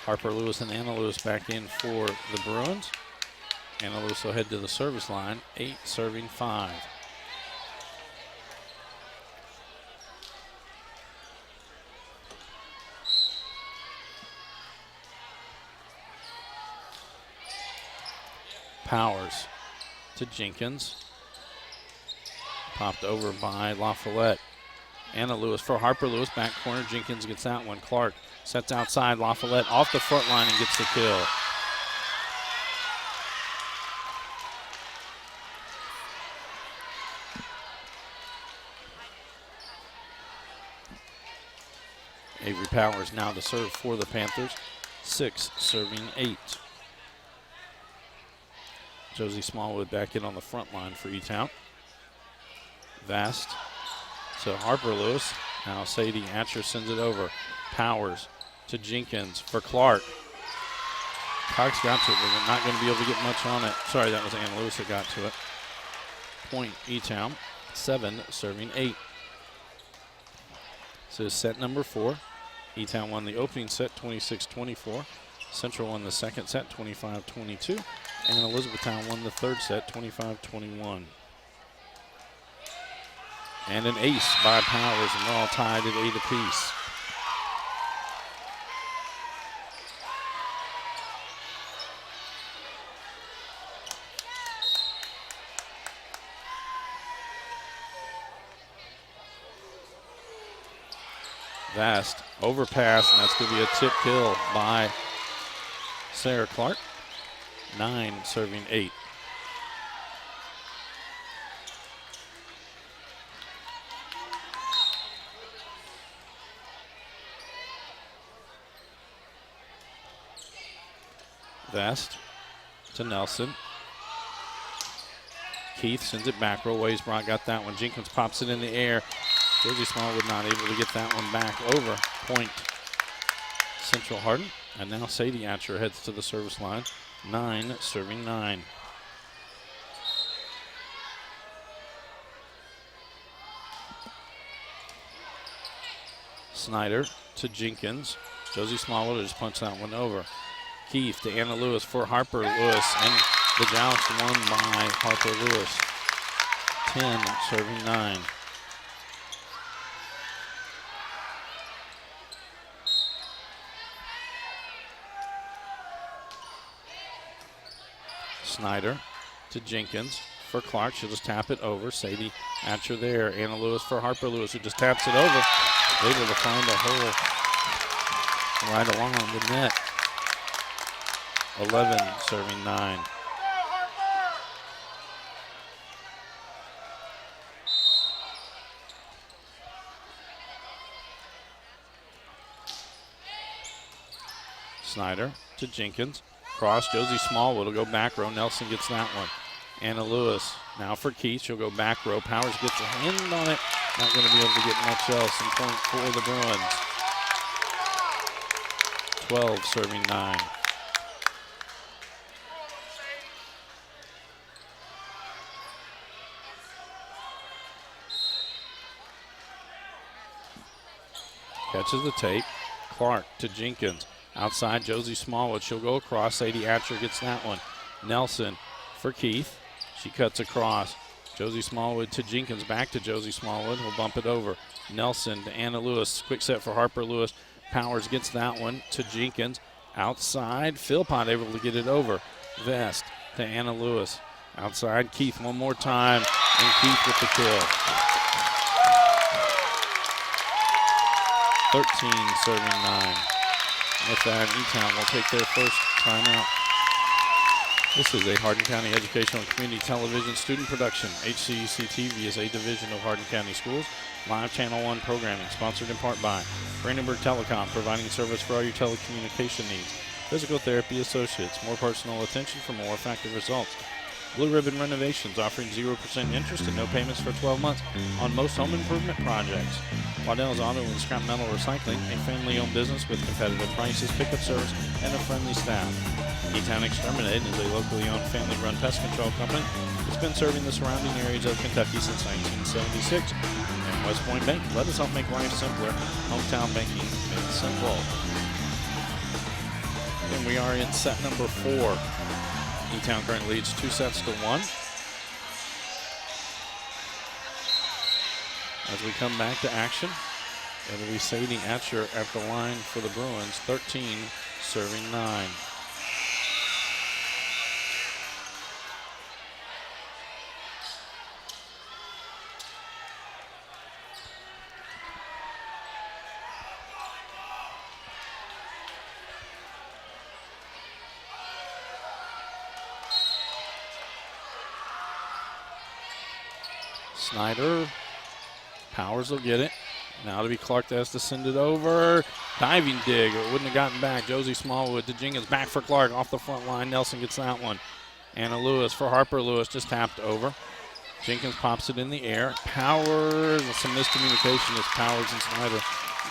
Harper Lewis and Anna Lewis back in for the Bruins. Anna Lewis will head to the service line. 8 serving 5. Powers to Jenkins. Popped over by La Follette. Anna Lewis for Harper Lewis, back corner. Jenkins gets that one. Clark sets outside. La Follette off the front line and gets the kill. Avery Powers now to serve for the Panthers. 6 serving 8. Josie Smallwood back in on the front line for E-Town. Vast to Harper Lewis. Now Sadie Atcher sends it over. Powers to Jenkins for Clark. Cox got to it, but they're not going to be able to get much on it. Sorry, that was Ann Lewis that got to it. Point E-Town. 7 serving 8. So set number 4. E-Town won the opening set 26-24. Central won the second set 25-22. And Elizabethtown won the third set 25-21. And an ace by Powers, and they're all tied at 8 apiece. Vast overpass, and that's going to be a tip kill by Sarah Clark. 9 serving 8. Vest to Nelson. Keith sends it back row. Weisbrot got that one. Jenkins pops it in the air. Josie Smallwood not able to get that one back over. Point Central Hardin. And now Sadie Atcher heads to the service line. 9 serving 9. Snyder to Jenkins. Josie Smallwood just punched that one over. Keith to Anna Lewis for Harper Lewis, and the joust won by Harper Lewis. 10 serving 9. Snyder to Jenkins for Clark. She'll just tap it over. Sadie Atcher there. Anna Lewis for Harper Lewis, who just taps it over. Able to find a hole right along the net. 11 serving 9. Snyder to Jenkins. Cross, Josie Smallwood will go back row. Nelson gets that one. Anna Lewis now for Keith. She'll go back row. Powers gets a hand on it. Not going to be able to get much else. And point for the Bruins. 12 serving 9. Catches the tape. Clark to Jenkins. Outside, Josie Smallwood. She'll go across. Sadie Atcher gets that one. Nelson for Keith. She cuts across. Josie Smallwood to Jenkins. Back to Josie Smallwood. We'll bump it over. Nelson to Anna Lewis. Quick set for Harper Lewis. Powers gets that one to Jenkins. Outside, Philpott able to get it over. Vest to Anna Lewis. Outside, Keith one more time. And Keith with the kill. 13 serving 9. With that, E-Town will take their first timeout. This is a Hardin County Educational and Community Television student production. HCEC-TV is a division of Hardin County Schools. Live Channel 1 programming, sponsored in part by Brandenburg Telecom, providing service for all your telecommunication needs. Physical Therapy Associates, more personal attention for more effective results. Blue Ribbon Renovations, offering 0% interest and no payments for 12 months on most home improvement projects. Waddell's Auto and Scrap Metal Recycling, a family-owned business with competitive prices, pickup service, and a friendly staff. E-Town Exterminating is a locally owned family-run pest control company that's been serving the surrounding areas of Kentucky since 1976. And West Point Bank, let us help make life simpler. Hometown banking made simple. And we are in set number 4. E-Town currently leads 2-1. As we come back to action, it'll be Sadie Atcher at the line for the Bruins, 13 serving 9. Snyder, Powers will get it. Now to be Clark that has to send it over. Diving dig, it wouldn't have gotten back. Josie Smallwood to Jenkins, back for Clark off the front line. Nelson gets that one. Anna Lewis for Harper Lewis, just tapped over. Jenkins pops it in the air. Powers, some miscommunication as Powers and Snyder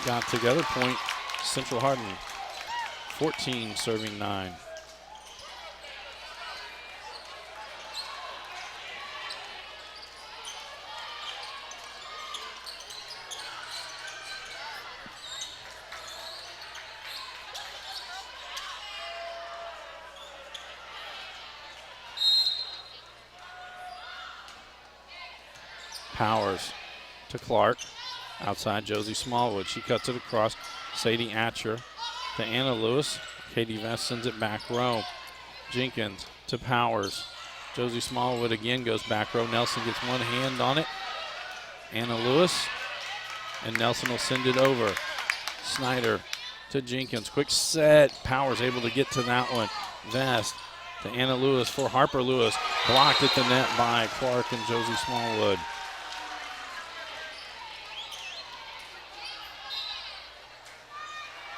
got together. Point Central Hardin, 14 serving 9. Powers to Clark. Outside, Josie Smallwood. She cuts it across. Sadie Atcher to Anna Lewis. Katie Vest sends it back row. Jenkins to Powers. Josie Smallwood again goes back row. Nelson gets one hand on it. Anna Lewis. And Nelson will send it over. Snyder to Jenkins. Quick set. Powers able to get to that one. Vest to Anna Lewis for Harper Lewis. Blocked at the net by Clark and Josie Smallwood.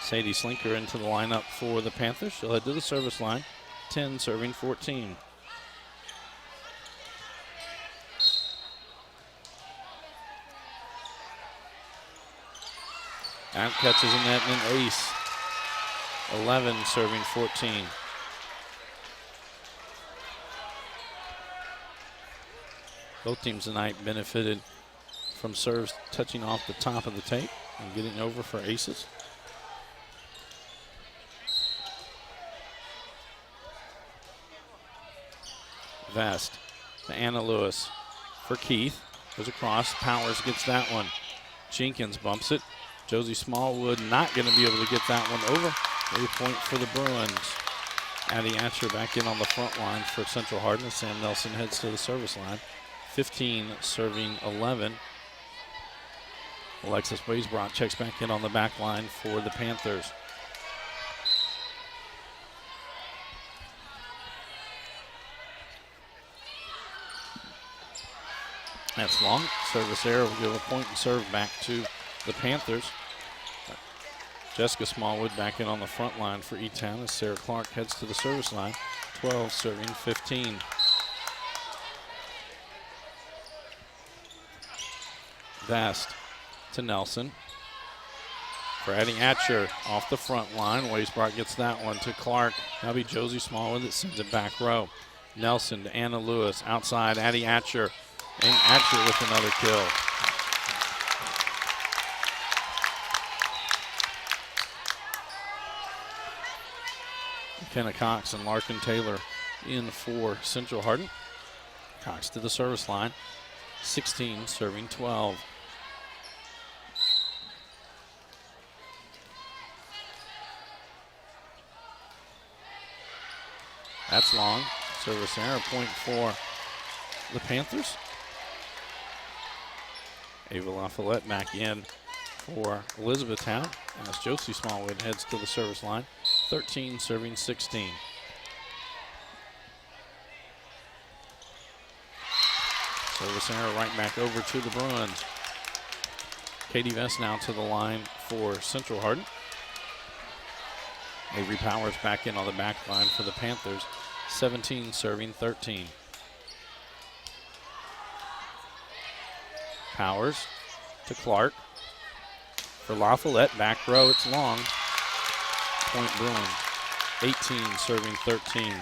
Sadie Slinker into the lineup for the Panthers. She'll head to the service line. 10 serving 14. That catches a net and an ace. 11 serving 14. Both teams tonight benefited from serves touching off the top of the tape and getting over for aces. Vest to Anna Lewis for Keith. Goes across. Powers gets that one. Jenkins bumps it. Josie Smallwood not going to be able to get that one over. 3 point for the Bruins. Addie Atcher back in on the front line for Central Hardin. Sam Nelson heads to the service line. 15 serving 11. Alexis Waysbrock checks back in on the back line for the Panthers. That's long. Service error will give a point and serve back to the Panthers. Jessica Smallwood back in on the front line for E-Town as Sarah Clark heads to the service line. 12 serving 15. Vast to Nelson. For Addie Atcher off the front line. Waysbrock gets that one to Clark. That'll be Josie Smallwood that sends it back row. Nelson to Anna Lewis. Outside, Addie Atcher. And Atcher with another kill. McKenna Cox and Larkin Taylor in for Central Hardin. Cox to the service line. 16 serving 12. That's long. Service error, point for the Panthers. Ava LaFollette back in for Elizabethtown as Josie Smallwood heads to the service line. 13 serving 16. Service error right back over to the Bruins. Katie Vest now to the line for Central Hardin. Avery Powers back in on the back line for the Panthers. 17 serving 13. Powers to Clark. For LaFollette, back row, it's long. Point Bruins. 18 serving 13.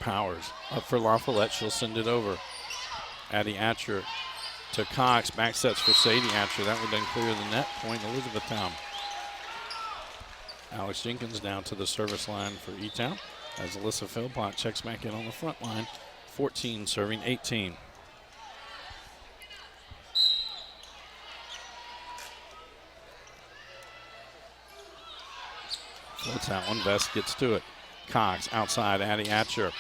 Powers up for LaFollette. She'll send it over. Addie Atcher to Cox. Back sets for Sadie Atcher. That would then clear the net. Point Elizabethtown. Alex Jenkins down to the service line for E-Town as Alyssa Philpott checks back in on the front line. 14 serving 18. Floats that one. Vest gets to it. Cox outside, Addie Atcher.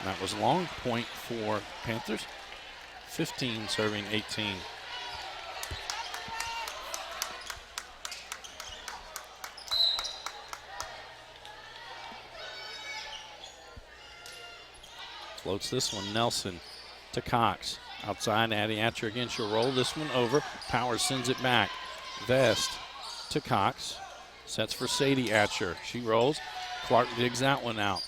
That was long. Point for Panthers. 15 serving 18. Floats this one. Nelson to Cox. Outside, Addie Atcher again. She'll roll this one over. Powers sends it back. Vest to Cox. Sets for Sadie Atcher. She rolls. Clark digs that one out.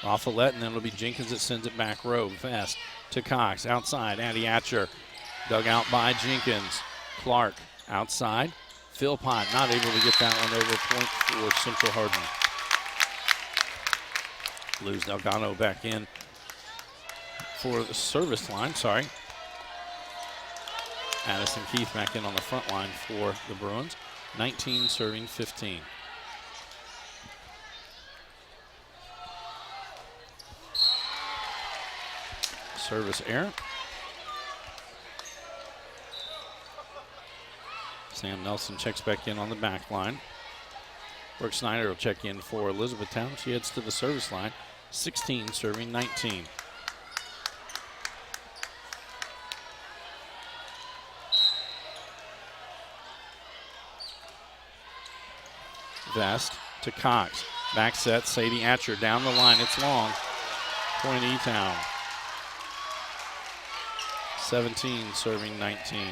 LaFollette, and then it'll be Jenkins that sends it back row. Vest to Cox. Outside, Addie Atcher. Dug out by Jenkins. Clark outside. Philpott not able to get that one over. Point for Central Hardin. Luz Delgado back in for the service line. Sorry. Addison Keith back in on the front line for the Bruins. 19 serving 15. Service error. Sam Nelson checks back in on the back line. Brooke Snyder will check in for Elizabethtown. She heads to the service line. 16 serving 19. Vest to Cox. Back set, Sadie Atcher down the line. It's long. Point E-Town. 17 serving 19.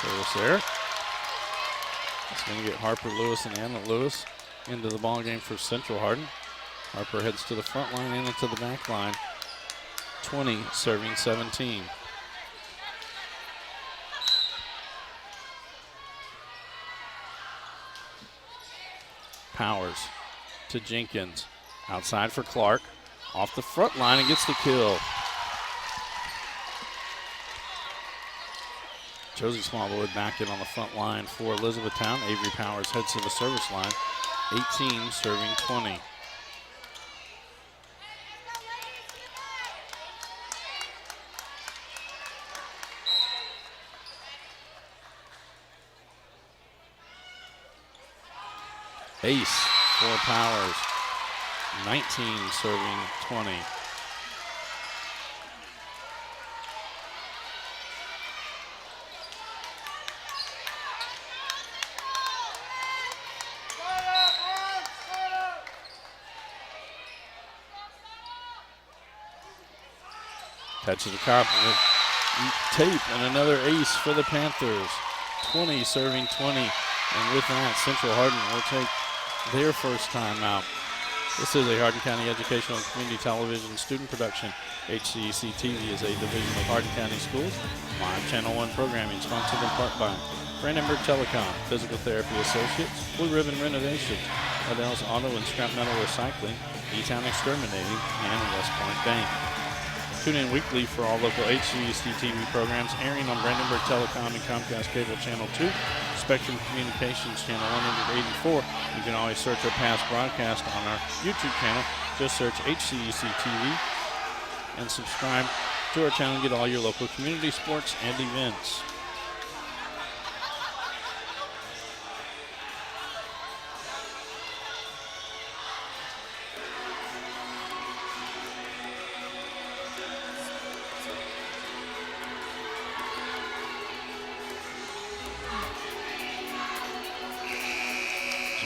Service there. It's going to get Harper Lewis and Anna Lewis into the ball game for Central Hardin. Harper heads to the front line, Anna to the back line. 20 serving 17. Powers to Jenkins. Outside for Clark. Off the front line and gets the kill. Josie Smallwood back in on the front line for Elizabethtown. Avery Powers heads to the service line. 18 serving 20. Ace for Powers. 19 serving 20. Touches the cup with tape and another ace for the Panthers. 20 serving 20. And with that, Central Hardin will take their first time out. This is a Hardin County Educational and Community Television student production. HCEC-TV is a division of Hardin County Schools. Live Channel 1 programming sponsored in part by Brandenburg Telecom, Physical Therapy Associates, Blue Ribbon Renovations, Adele's Auto and Scrap Metal Recycling, E-Town Exterminating, and West Point Bank. Tune in weekly for all local HCEC-TV programs airing on Brandenburg Telecom and Comcast Cable Channel 2, Spectrum Communications Channel 184. You can always search our past broadcast on our YouTube channel. Just search HCEC-TV and subscribe to our channel and get all your local community sports and events.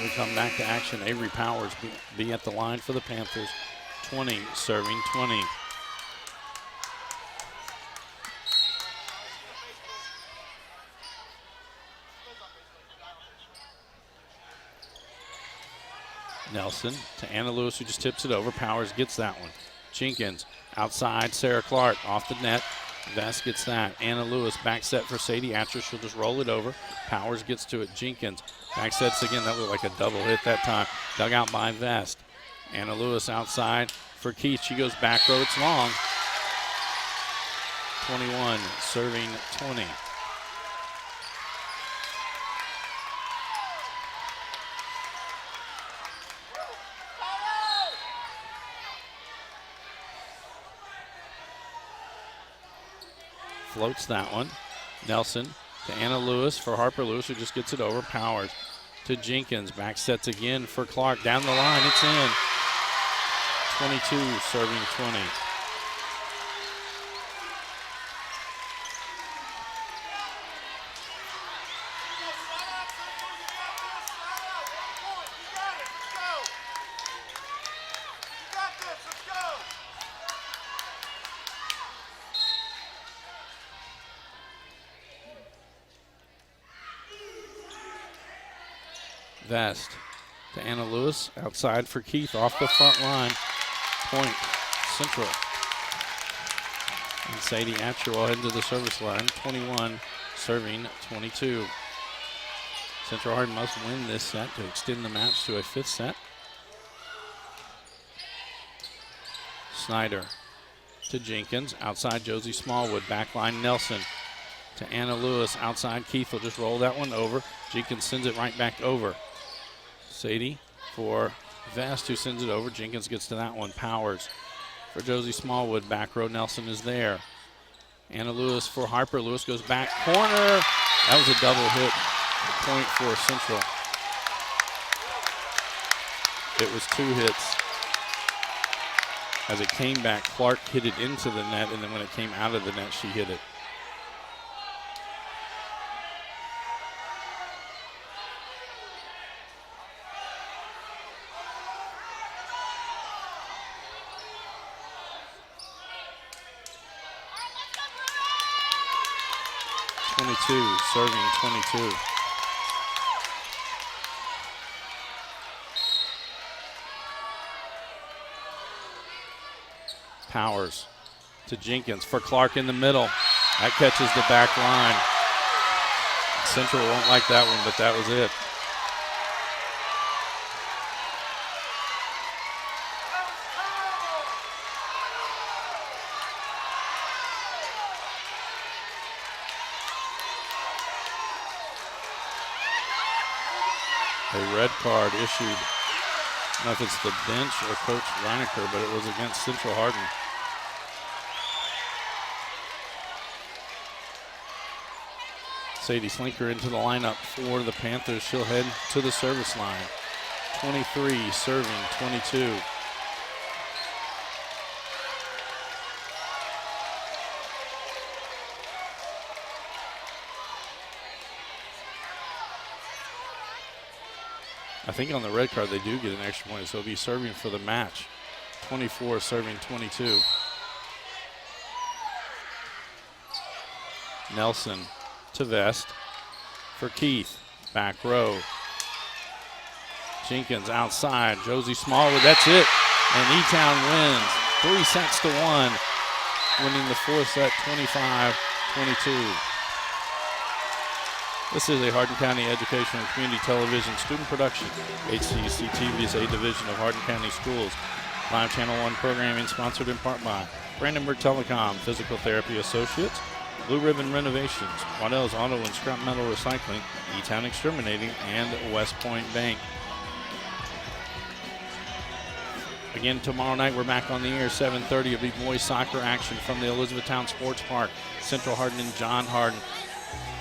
We come back to action. Avery Powers be at the line for the Panthers. 20 serving 20. Nelson to Anna Lewis, who just tips it over. Powers gets that one. Jenkins outside. Sarah Clark off the net. Vest gets that. Anna Lewis back set for Sadie Atcher. She'll just roll it over. Powers gets to it. Jenkins back sets again. That was like a double hit that time. Dug out by Vest. Anna Lewis outside for Keith. She goes back row. It's long. 21 serving 20. Floats that one. Nelson to Anna Lewis for Harper Lewis, who just gets it over. Powers to Jenkins. Back sets again for Clark. Down the line, it's in. 22 serving 20. Vest to Anna Lewis, outside for Keith, off the front line. Point Central. And Sadie Atcher will head to the service line. 21 serving 22. Central Hardin must win this set to extend the match to a fifth set. Snyder to Jenkins, outside Josie Smallwood, backline Nelson to Anna Lewis, outside Keith will just roll that one over. Jenkins sends it right back over. Sadie for Vest, who sends it over. Jenkins gets to that one. Powers for Josie Smallwood. Back row, Nelson is there. Anna Lewis for Harper. Lewis goes back corner. That was a double hit. Point for Central. It was 2 hits. As it came back, Clark hit it into the net, and then when it came out of the net, she hit it. Serving 22. Powers to Jenkins for Clark in the middle. That catches the back line. Central won't like that one, but that was it. A red card issued. I don't know if it's the bench or Coach Reinecker, but it was against Central Hardin. Sadie Slinker into the lineup for the Panthers. She'll head to the service line. 23, serving 22. I think on the red card they do get an extra point, so he'll be serving for the match. 24, serving 22. Nelson to Vest for Keith. Back row. Jenkins outside. Josie Smallwood, that's it. And E-Town wins 3-1, winning the fourth set 25-22. This is a Hardin County Educational and Community Television student production. HCEC-TV is a division of Hardin County Schools. Live Channel 1 programming sponsored in part by Brandenburg Telecom, Physical Therapy Associates, Blue Ribbon Renovations, Waddell's Auto and Scrap Metal Recycling, E-Town Exterminating, and West Point Bank. Again, tomorrow night we're back on the air, 7:30. It'll be boys soccer action from the Elizabethtown Sports Park. Central Hardin and John Hardin.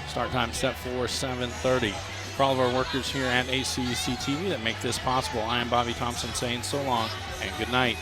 Start time set for 7:30. For all of our workers here at HCEC-TV that make this possible, I am Bobby Thompson saying so long and good night.